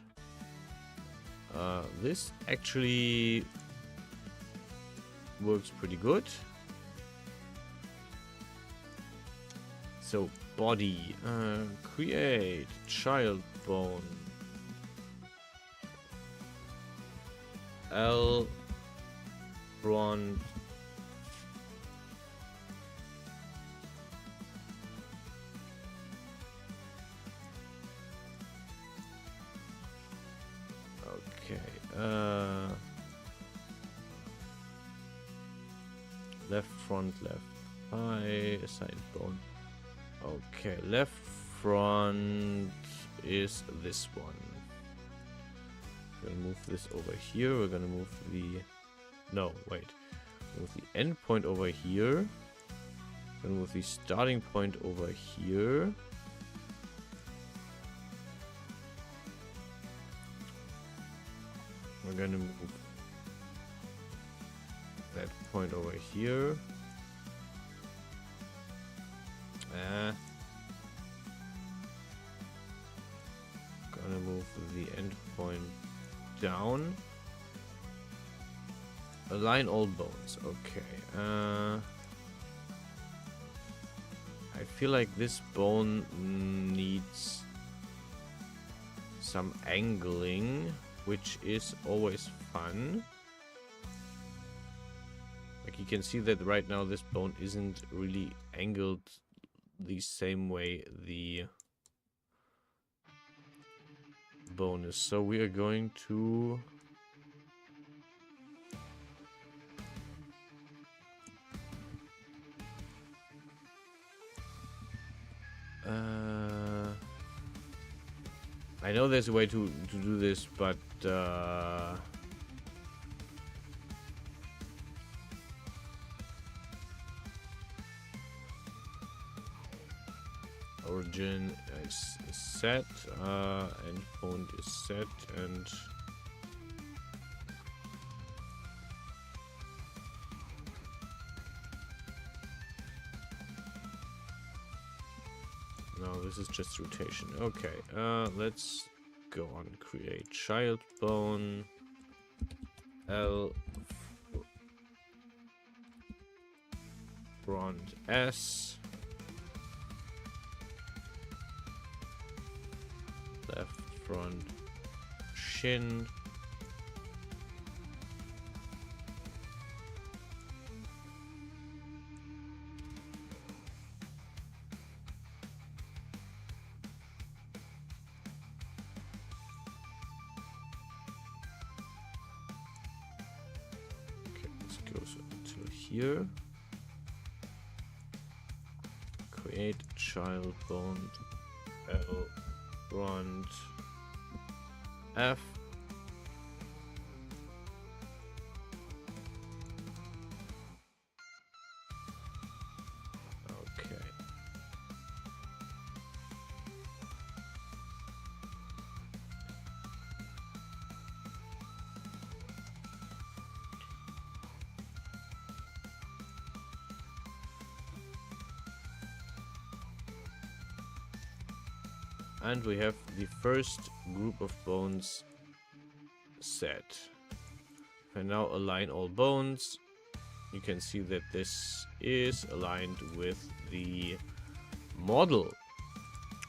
This actually works pretty good. So, body. Create child bone. L front. Okay. Left front, left thigh, side bone. Okay, left front is this one. We're gonna move this over here. We're gonna move the... No, wait. Move the end point over here. We're gonna move the starting point over here. We're gonna move that point over here. Gonna move the end point down. Align all bones. Okay. I feel like this bone needs some angling, which is always fun. Like you can see that right now this bone isn't really angled the same way the bone is. So we are going to I know there's a way to do this, but origin is set, endpoint is set, and no, this is just rotation. Okay, let's go on. Create child bone. L front S. Left front shin. Okay, this goes until here. Create child bone, L, front, F. Okay. And we have the first group of bones set. And now align all bones. You can see that this is aligned with the model.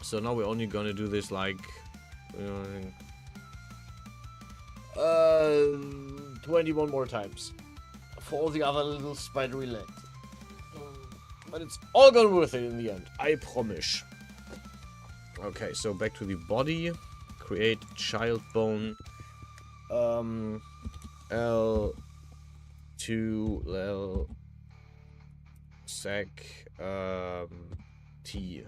So now we're only gonna do this like 21 more times for all the other little spidery legs. But it's all gonna be worth it in the end, I promise. Okay, so back to the body. Create child bone. L2 L sec T.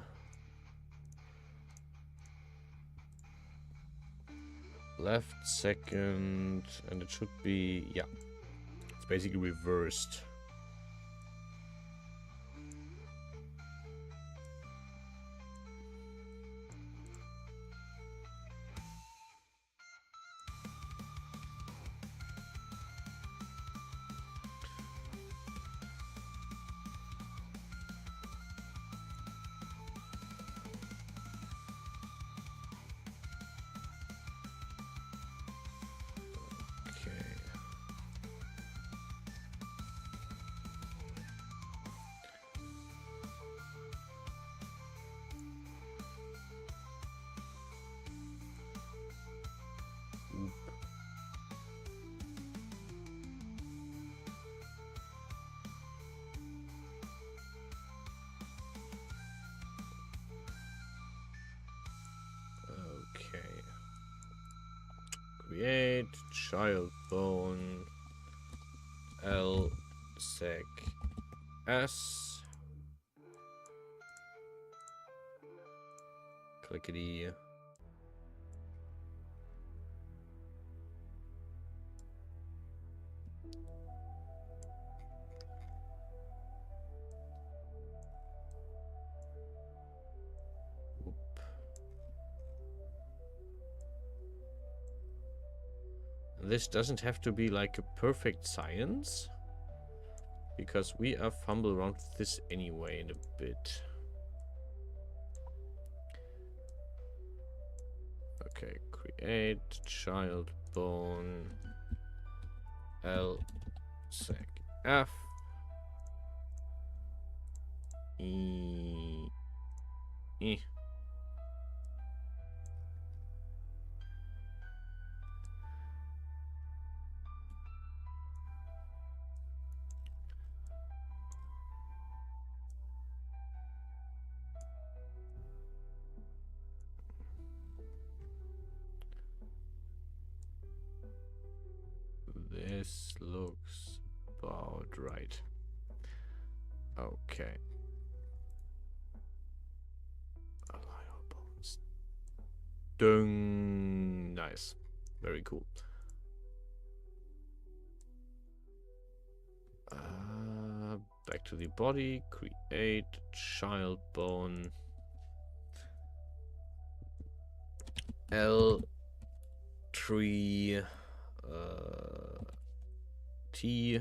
Left second, and it should be, yeah, it's basically reversed. Create child bone L sec S. Clickety. This doesn't have to be like a perfect science, because we are fumble around with this anyway in a bit. Okay, create child bone L sec F E E. This looks about right. Okay. Bones. Dung. Nice. Very cool. Back to the body. Create child bone. L3 T.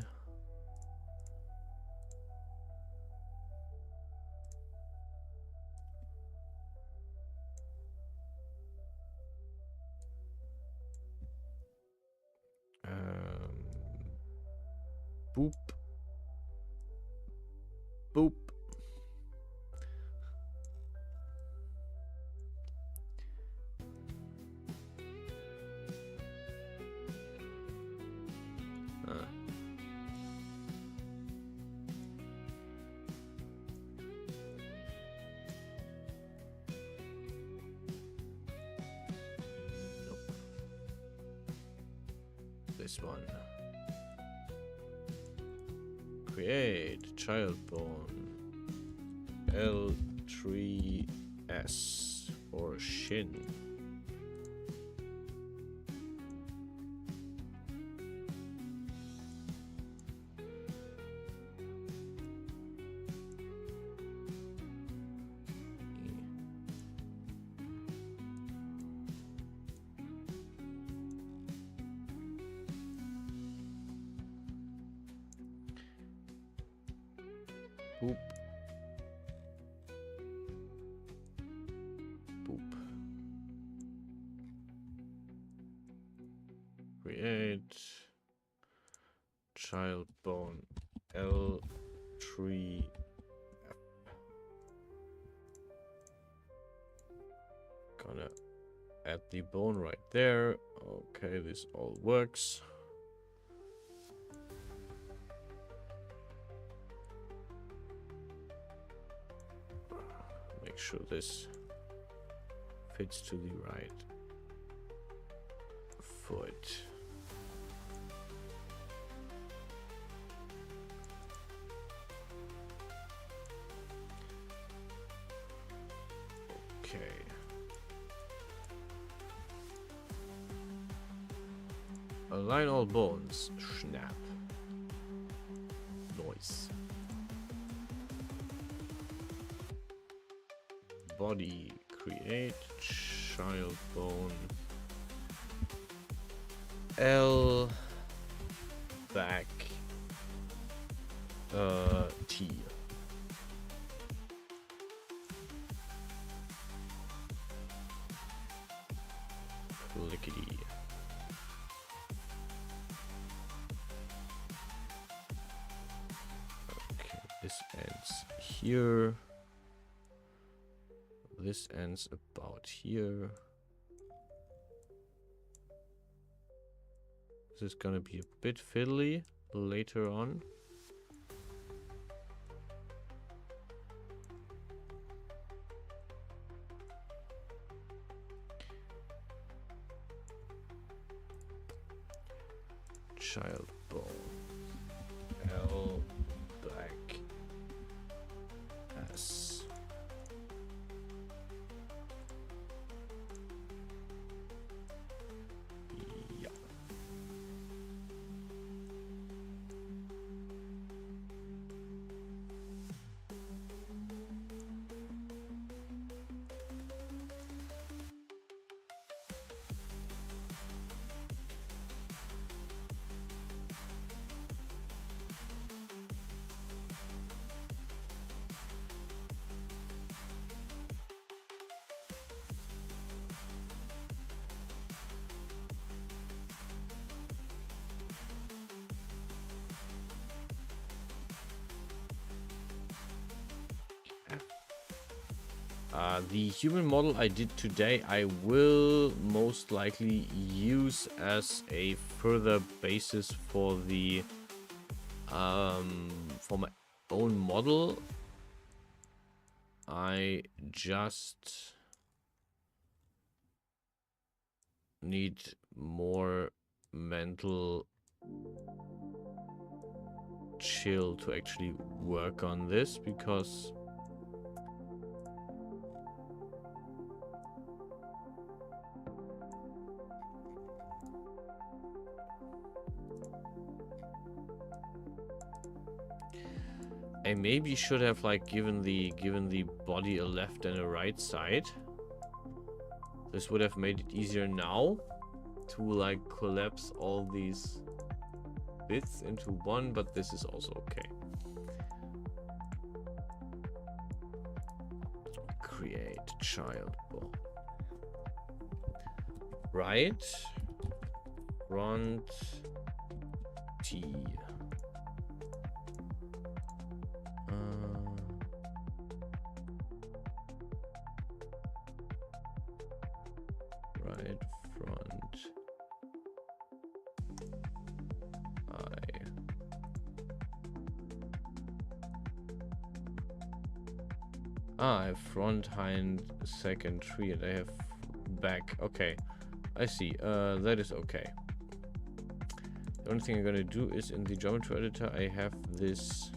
Boop. Boop. This one. Create child bone L tree S or shin. Boop. Boop. Create child bone L tree F. Gonna add the bone right there. Okay, this all works. Make sure this fits to the right foot. Okay. Align all bones. Snap. Noise. Body. Create child bone L back T. Clickety. Okay, this ends here. This ends about here. This is gonna be a bit fiddly later on. Child bone L black S. Yeah. The human model I did today, I will most likely use as a further basis for the for my own model. I just need more mental chill to actually work on this, because I maybe should have like given the body a left and a right side. This would have made it easier now to like collapse all these bits into one, but this is also okay. Create child bone. Right, front, T. Right front I. I have front, hind, second tree, and I have back. Okay, I see. That is okay. The only thing I'm gonna do is in the geometry editor I have this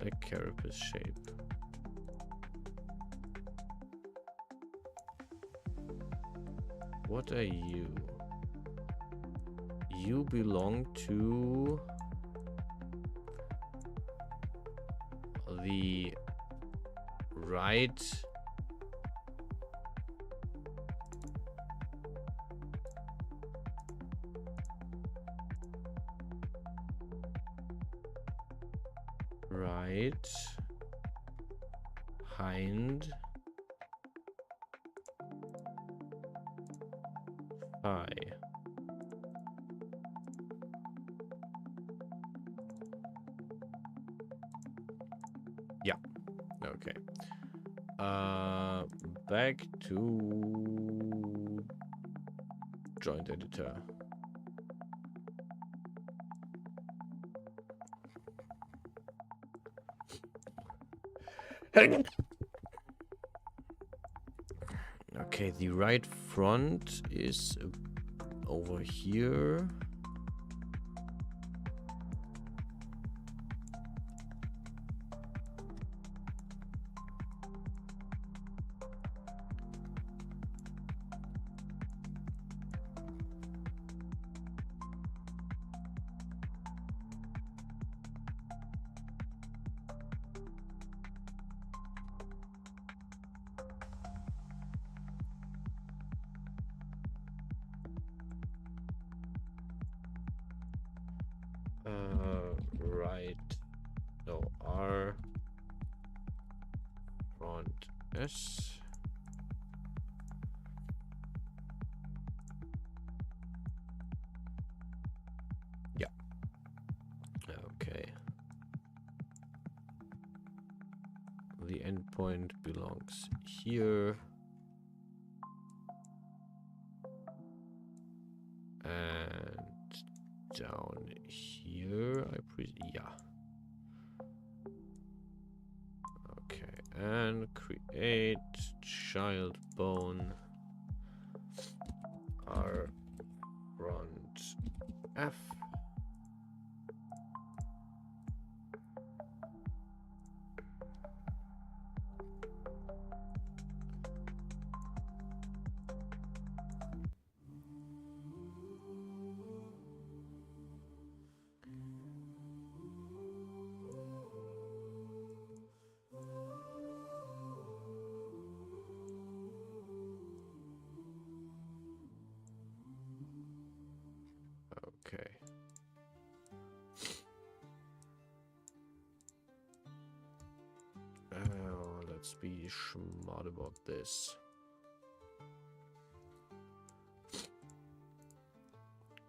Black carapace shape. What are you? You belong to the right hind thigh. Yeah. Okay. Back to joint editor. Okay, the right front is over here. Right. No, R. Front S. Yeah. Okay. The endpoint belongs here. And down here, yeah. Okay, and create child bone R front F. Okay. Let's be smart about this.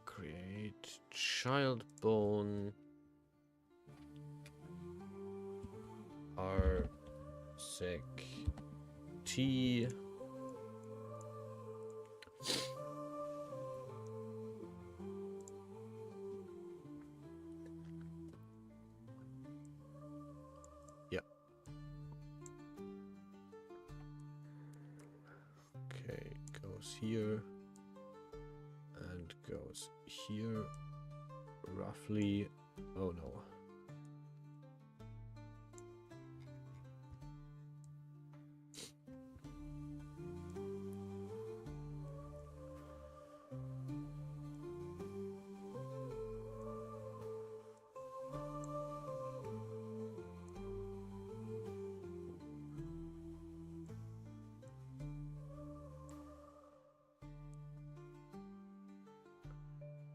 Create child bone R sec T. Yeah. Okay, goes here and goes here roughly. Oh no.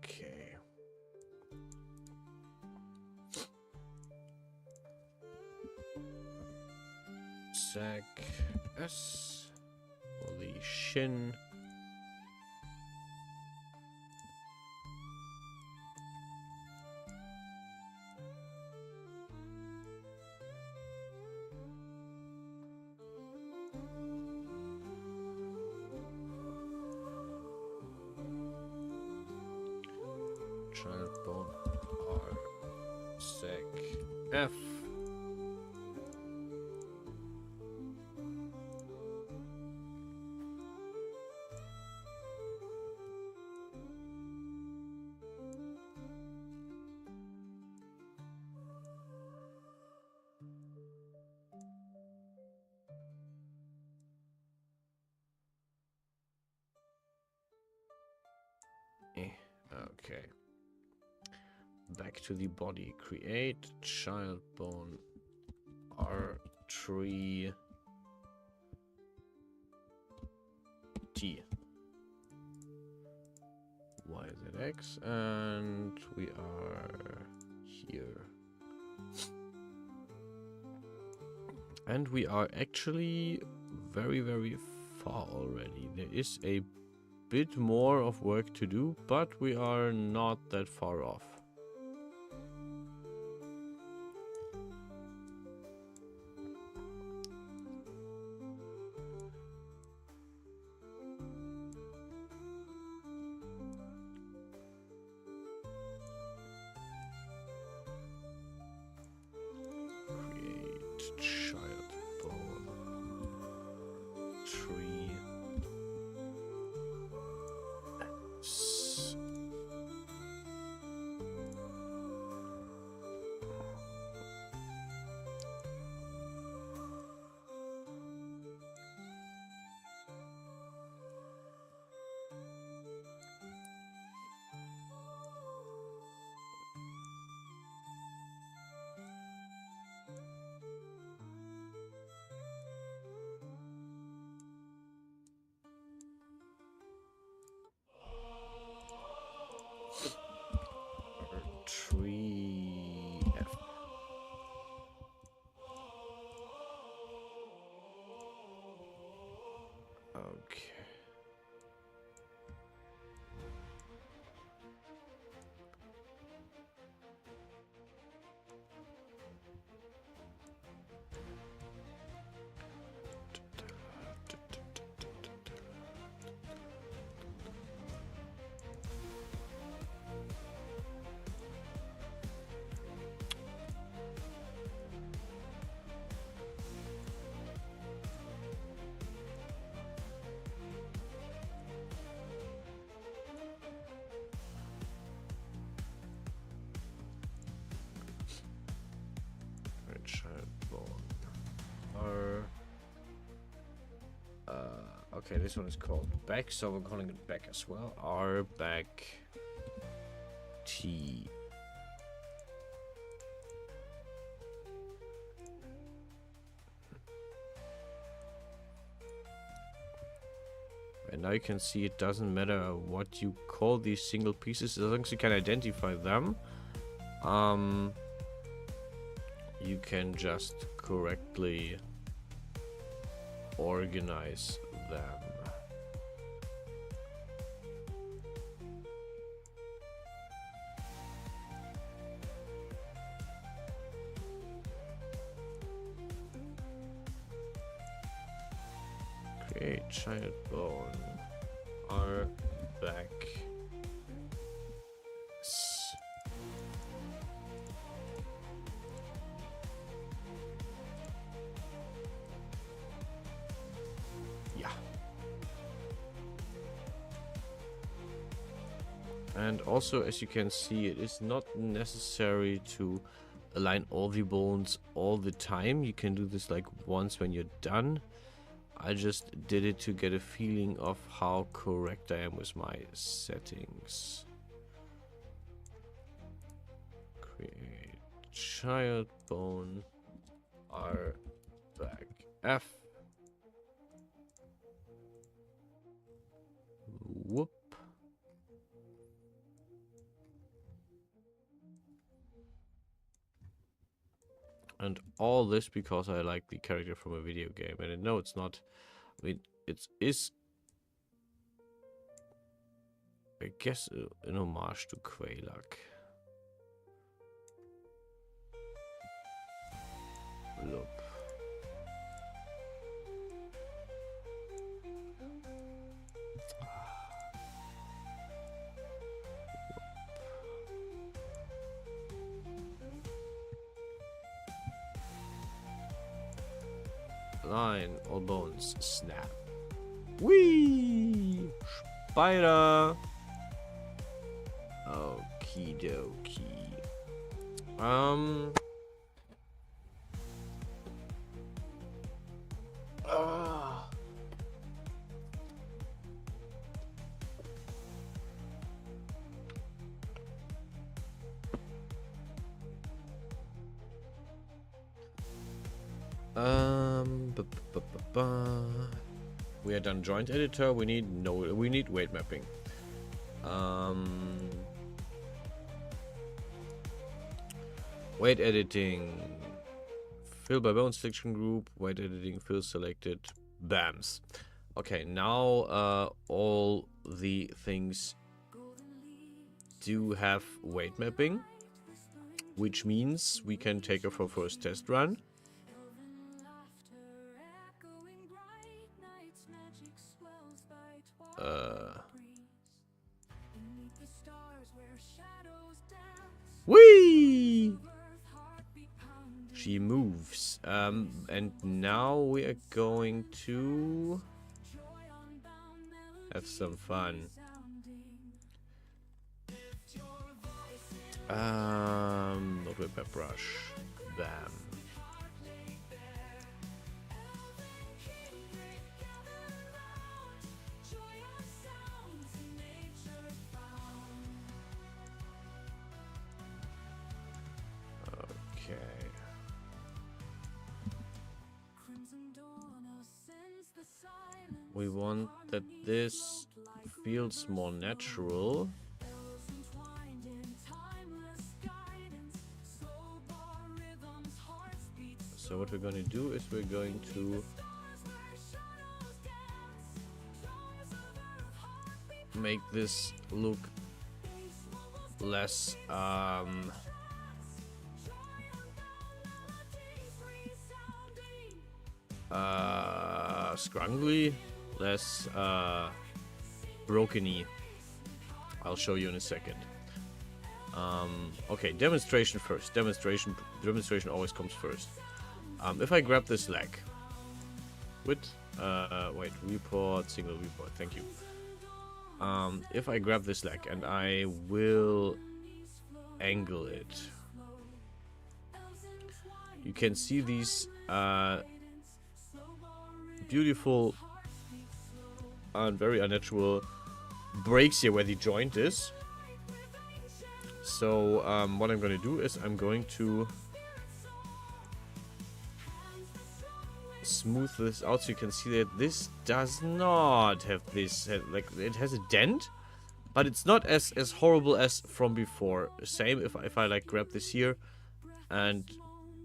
Okay. Sec S for the shin. Child bone R sec F. Okay. Back to the body. Create child bone R3 T YZX, and we are here. And we are actually very, very far already. There is a bit more of work to do, but we are not that far off. Create child bone tree. Tree F. Okay. Child bone. Okay, this one is called back, so we're calling it back as well. R back T. And now you can see it doesn't matter what you call these single pieces, as long as you can identify them. You can just correctly organize them. Create child bone R back S. Yeah. And also, as you can see, it is not necessary to align all the bones all the time. You can do this like once when you're done. I just did it to get a feeling of how correct I am with my settings. Create child bone R back F. Whoop. And all this because I like the character from a video game. And no, it's not. I mean, it is, I guess, an homage to Quaylak. Look. Line, all bones, snap. Whee! Spider! Okie dokie. Bu- bu- bu- bu- We are done joint editor. We need weight mapping. Weight editing. Fill by bone selection group. Weight editing. Fill selected. Bams. Okay, now all the things do have weight mapping, which means we can take it for first test run. Whee! She moves. And now we are going to have some fun. Not with that brush. Bam. We want that this feels more natural. So what we're going to do is we're going to make this look less scrungly, less broken-y. I'll show you in a second. Okay, demonstration first. Demonstration always comes first. If I grab this leg with wait, report, single report, thank you. If I grab this leg and I will angle it, you can see these beautiful and very unnatural breaks here where the joint is. So what I'm going to do is I'm going to smooth this out so you can see that this does not have this, like, it has a dent, but it's not as horrible as from before. Same if I like grab this here and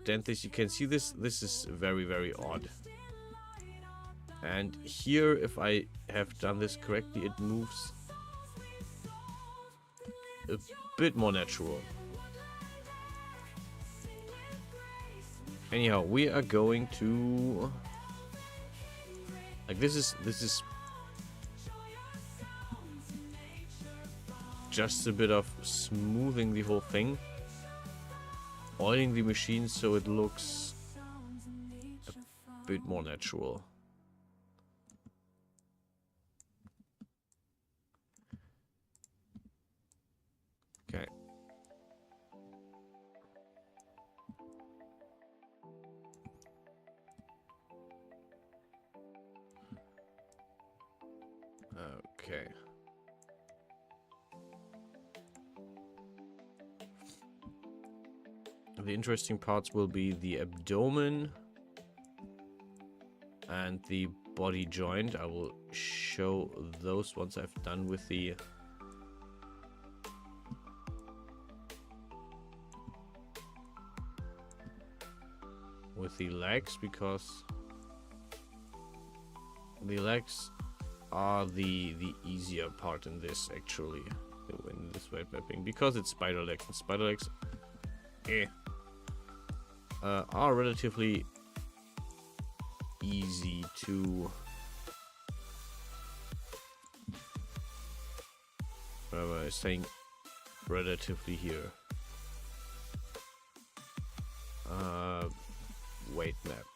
dent this, you can see this is very, very odd. And here, if I have done this correctly, it moves a bit more natural. Anyhow, we are going to, like, this is just a bit of smoothing the whole thing, oiling the machine so it looks a bit more natural. Okay. Okay. The interesting parts will be the abdomen and the body joint. I will show those once I've done with the legs, because the legs are the easier part in this, actually, in this weight mapping, because it's spider legs, and spider legs are relatively easy to saying relatively here weight mapped.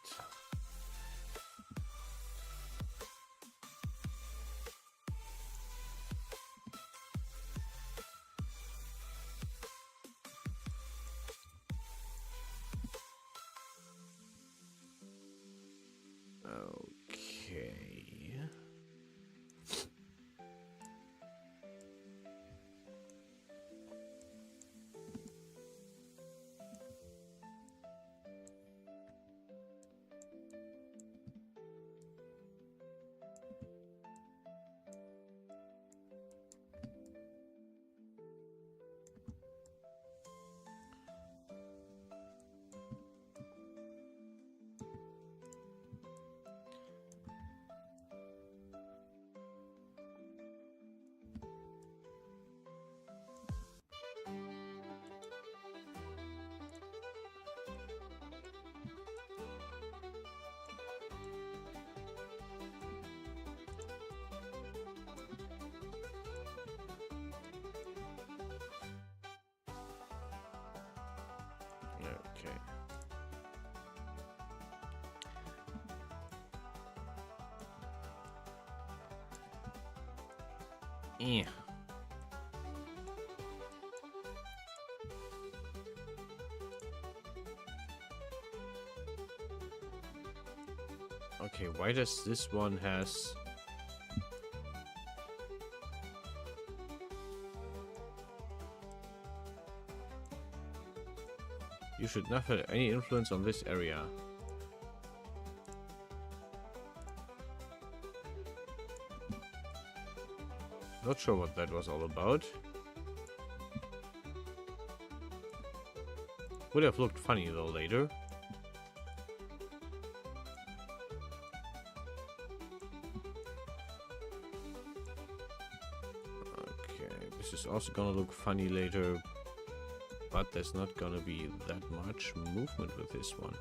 Okay. Eh. Okay, why does this one has... You should not have any influence on this area. Not sure what that was all about. Would have looked funny though later. Okay, this is also gonna look funny later, but there's not gonna be that much movement with this one.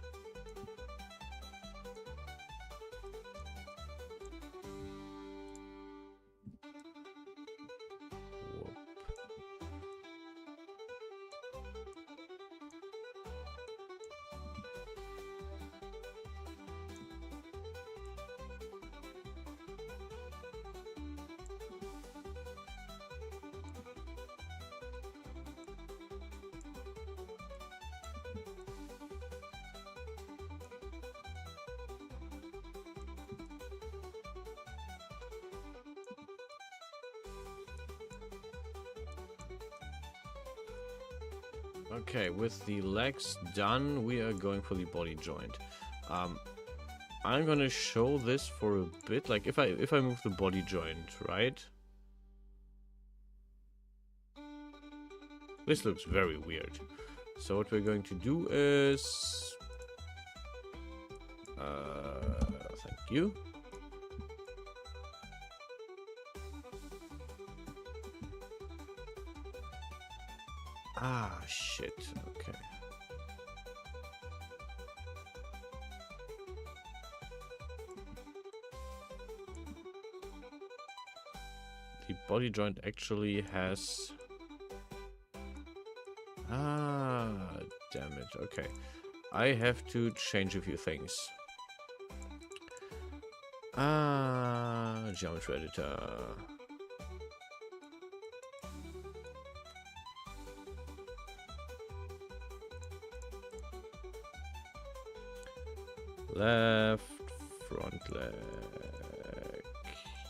Okay, with the legs done, we are going for the body joint. I'm gonna show this for a bit. Like if I move the body joint, right? This looks very weird. So what we're going to do is, thank you. Ah, shit. Okay. The body joint actually has... Ah, damn it. Okay. I have to change a few things. Geometry editor. Left, front leg.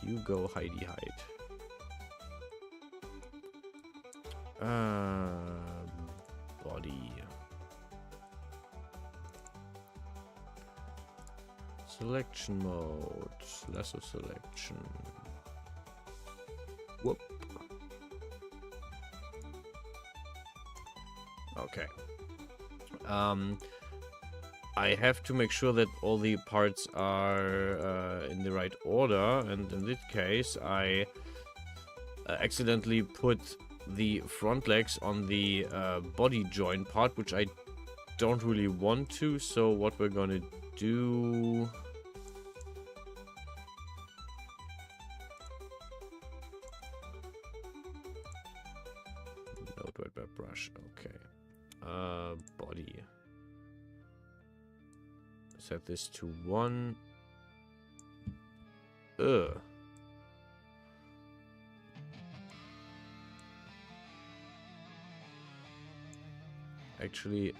You go hidey hide. Body. Selection mode. Lasso selection. Whoop. Okay. I have to make sure that all the parts are in the right order, and in this case I accidentally put the front legs on the body joint part, which I don't really want to. So what we're gonna do... Node wet by brush. Okay. Body. Set this to 1. Ugh. Actually,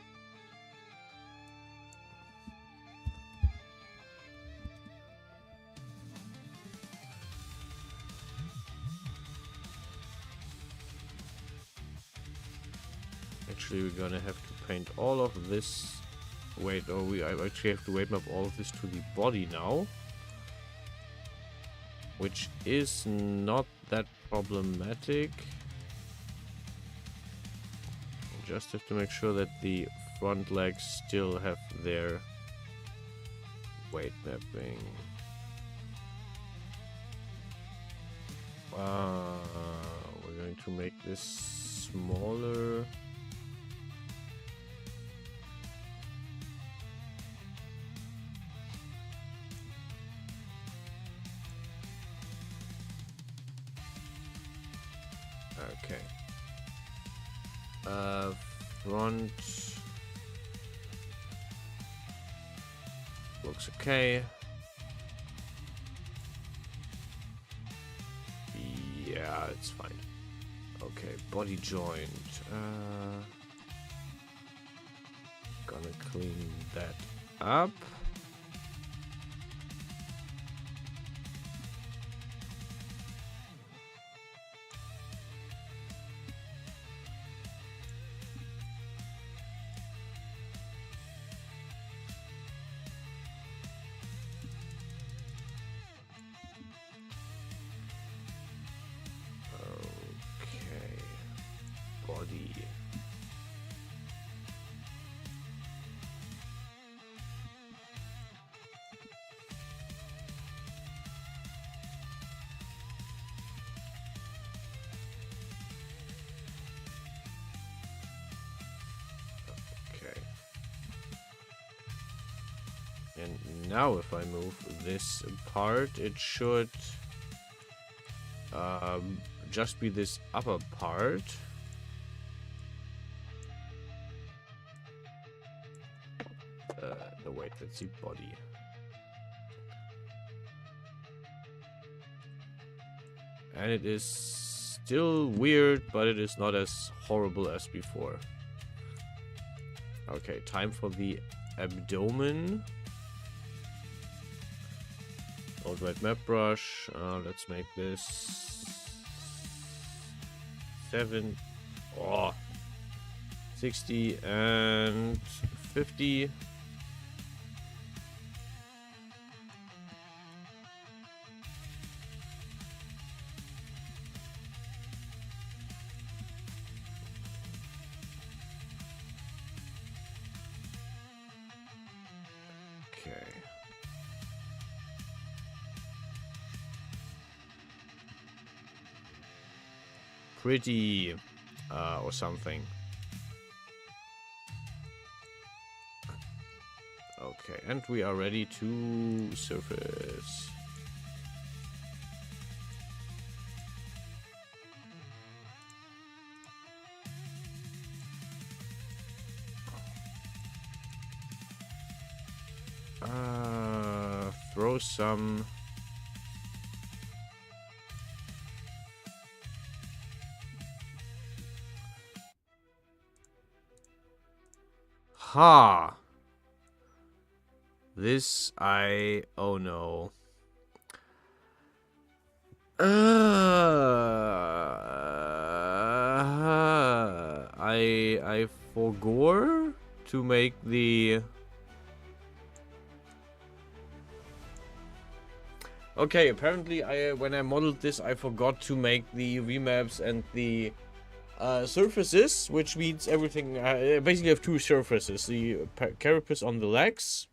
we're gonna have to paint all of this. Wait, oh, I actually have to weight map all of this to the body now, which is not that problematic. Just have to make sure that the front legs still have their weight mapping. We're going to make this smaller. Okay. Front looks okay. Yeah, it's fine. Okay, body joint. Gonna clean that up. Okay, body. Okay. And now if I move this part, it should just be this upper part. No, wait, let's see body. And it is still weird, but it is not as horrible as before. Okay, time for the abdomen. Old red map brush. Let's make this 60 and 50. Okay. Pretty, or something. Okay, and we are ready to surface. Throw some. Ha! This oh no. I forgot to make the. Okay, apparently when I modeled this, I forgot to make the remaps and the surfaces, which means everything. Basically, I have two surfaces: the carapace on the legs.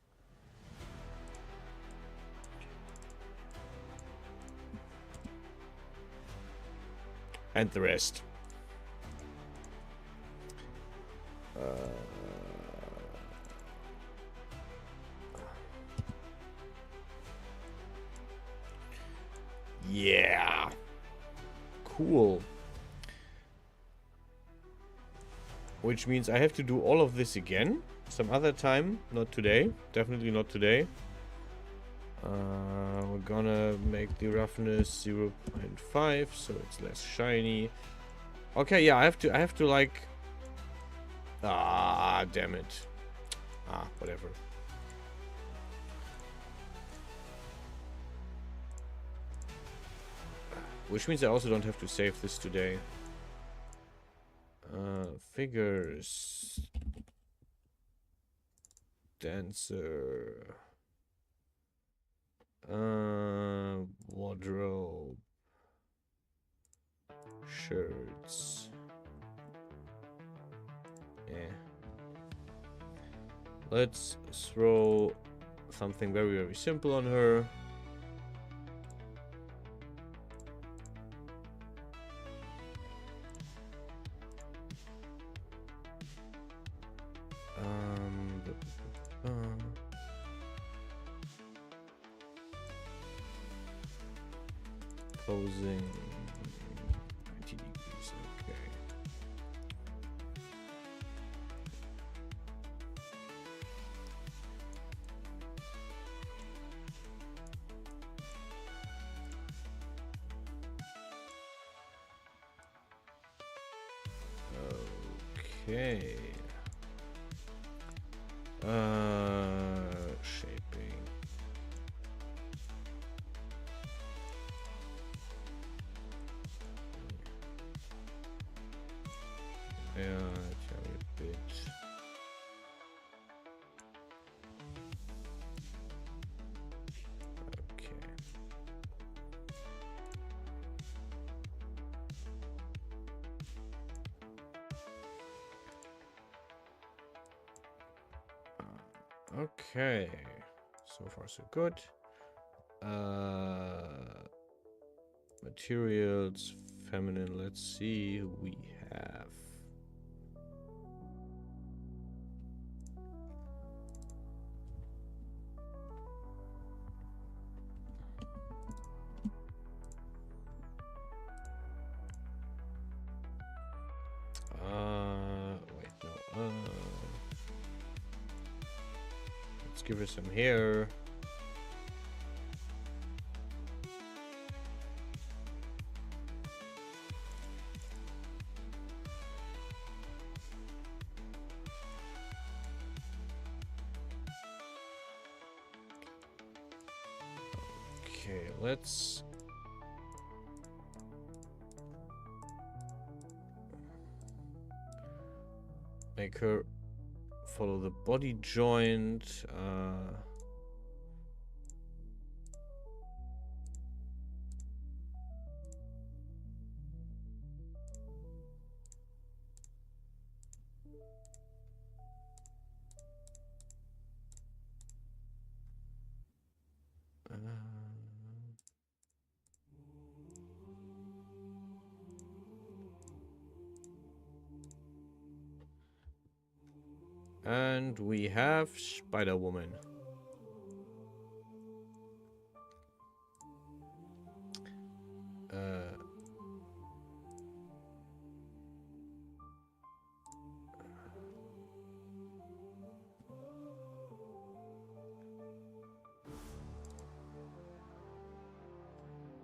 And the rest. Yeah. Cool. Which means I have to do all of this again. Some other time. Not today. Definitely not today. We're gonna make the roughness 0.5 so it's less shiny. Okay, yeah, I have to like. Ah, damn it. Whatever. Which means I also don't have to save this today. Figures. Dancer. Wardrobe. Shirts. Let's throw something very, very simple on her. Posing 90 degrees, okay. Okay. Shaping. Yeah, tell me a bit. Okay. Okay. So far so good. Materials, feminine. Let's see who we have. Wait, no. Let's give her some hair. Okay, let's make her follow the body joint. And we have Spider-Woman.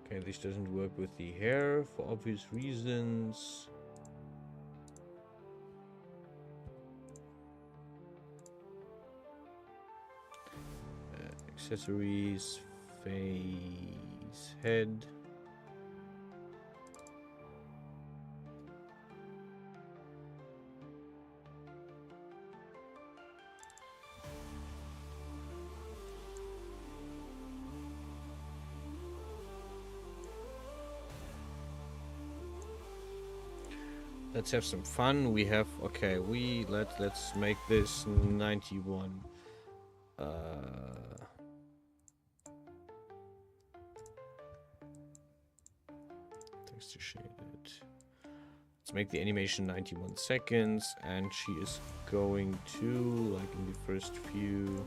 Okay, this doesn't work with the hair for obvious reasons. Accessories, face, head. Let's have some fun. We have let's make this 91. Texture shaded. Let's make the animation 91 seconds, and she is going to, like in the first few.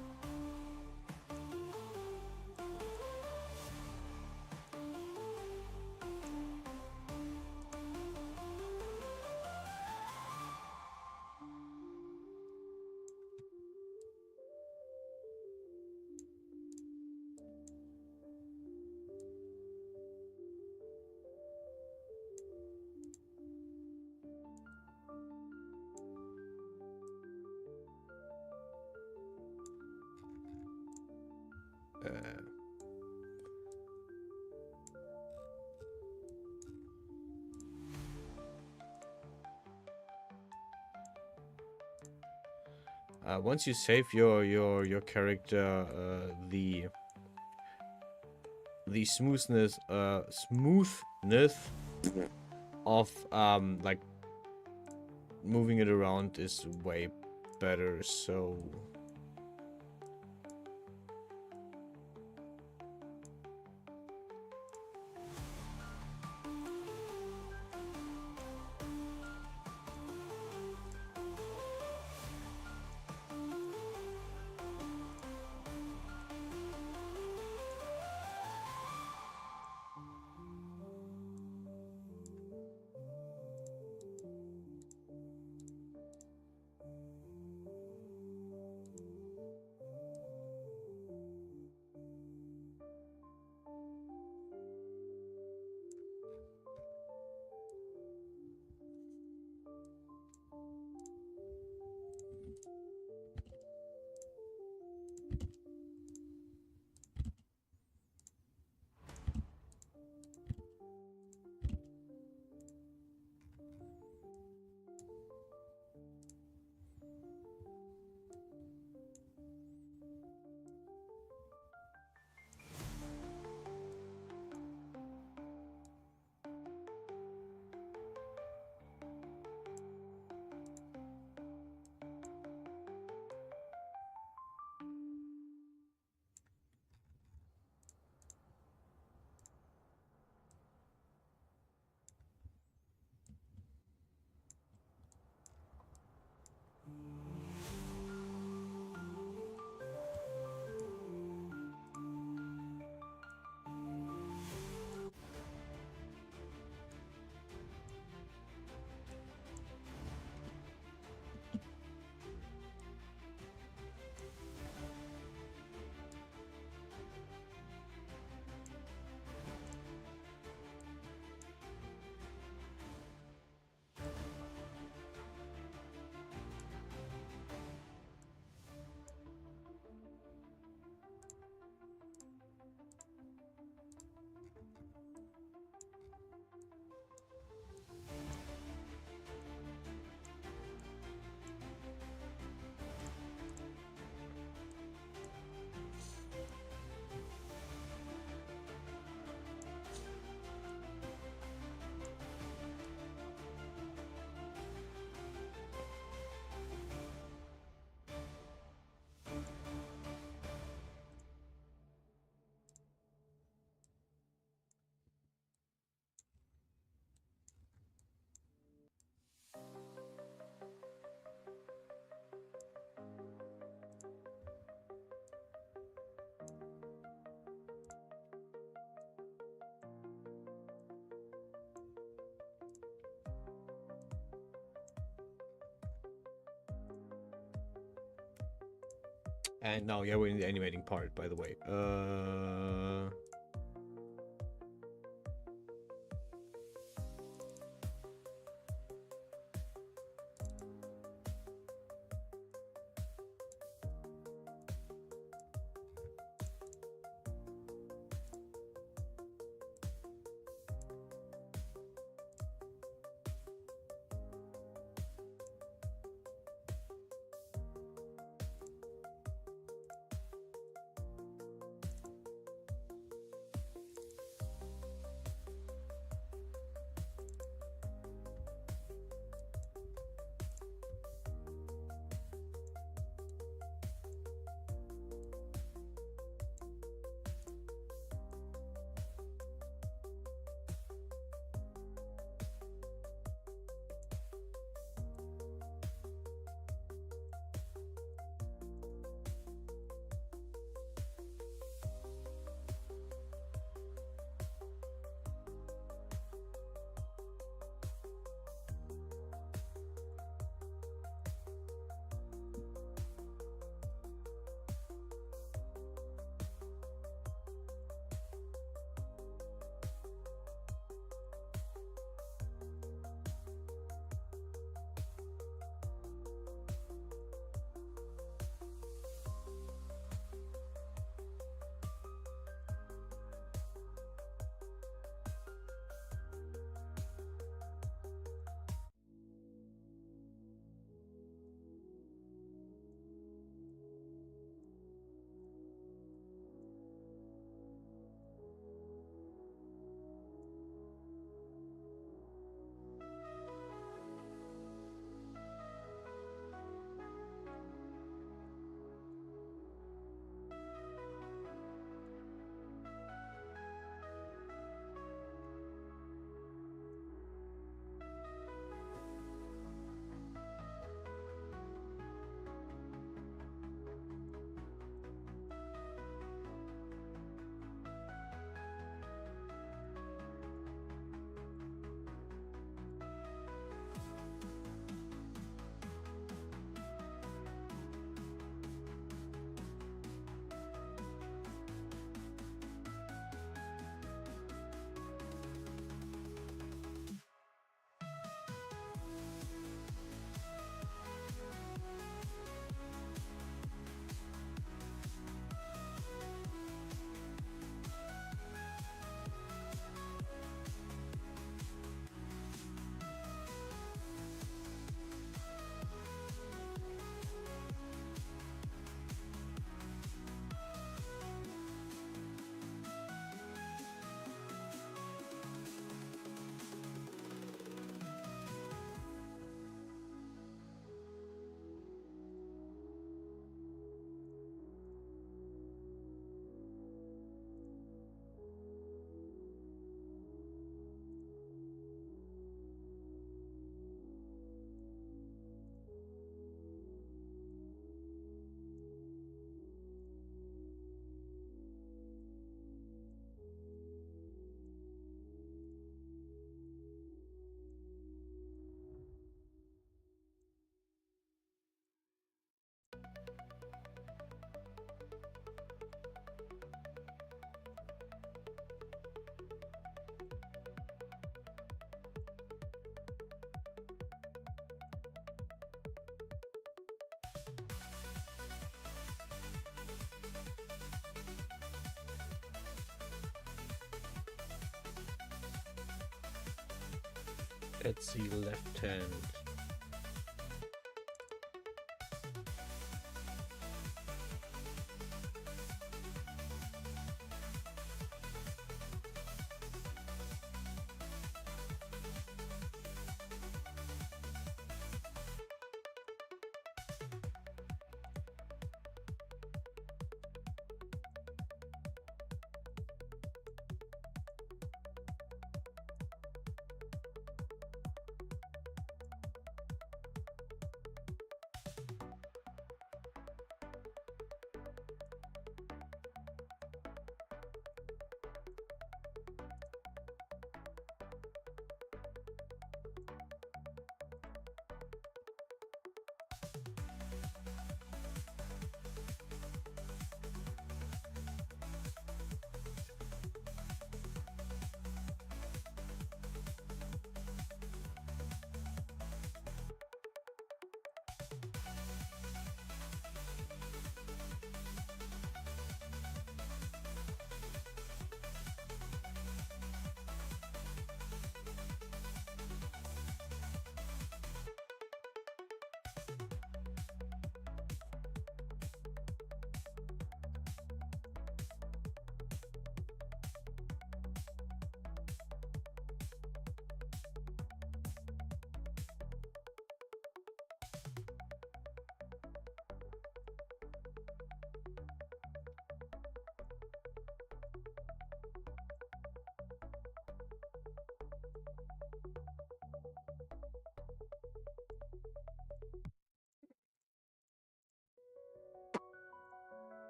Once you save your character, the smoothness of like moving it around is way better. So And now, yeah, we're in the animating part, by the way. Let's see, left hand.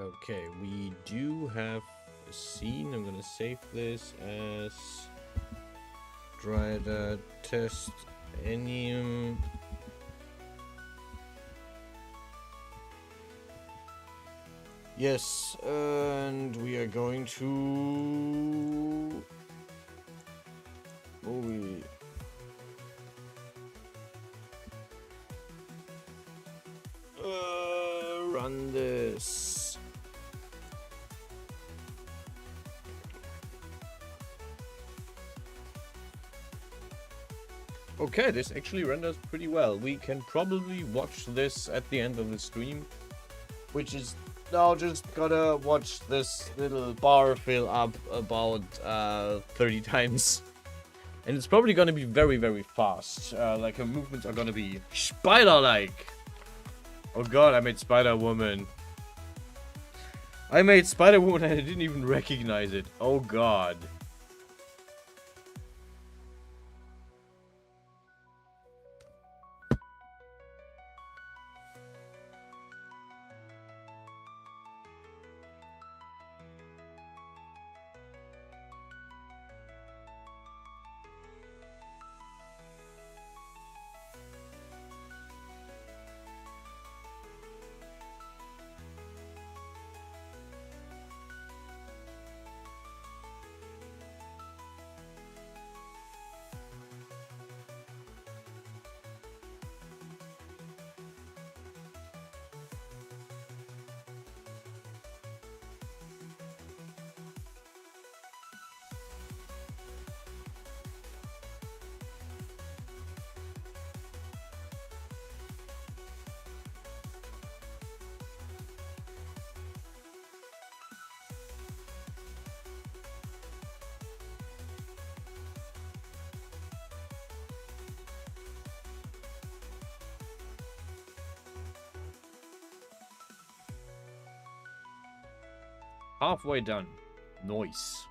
Okay, we do have a scene. I'm gonna save this as drider test any. Yes, and we are going to. Movie. Run this. Okay, this actually renders pretty well. We can probably watch this at the end of the stream, which is now just gotta watch this little bar fill up about 30 times. And it's probably gonna be very, very fast. Like, her movements are gonna be spider-like. Oh god, I made Spider-Woman. I made Spider-Woman and I didn't even recognize it. Oh god. Halfway done. Nice.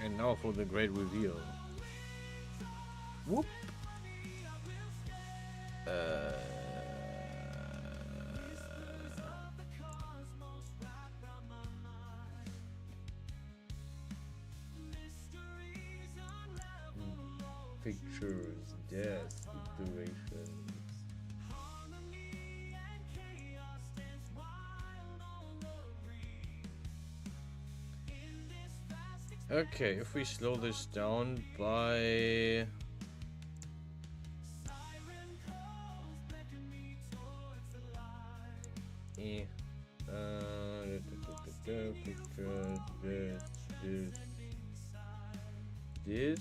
And now for the great reveal. Whoop. Pictures, death, iterations. Okay, if we slow this down by... pictures, this.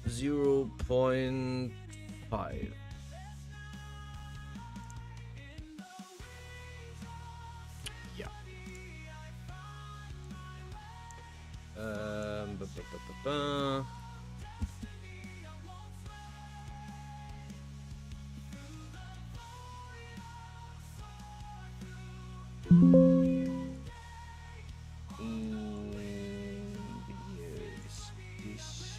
0.5. Yeah. Videos. Ish.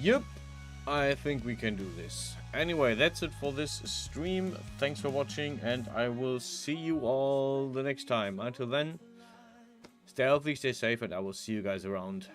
Yep, I think we can do this. Anyway, that's it for this stream. Thanks for watching, and I will see you all the next time. Until then, stay healthy, stay safe, and I will see you guys around.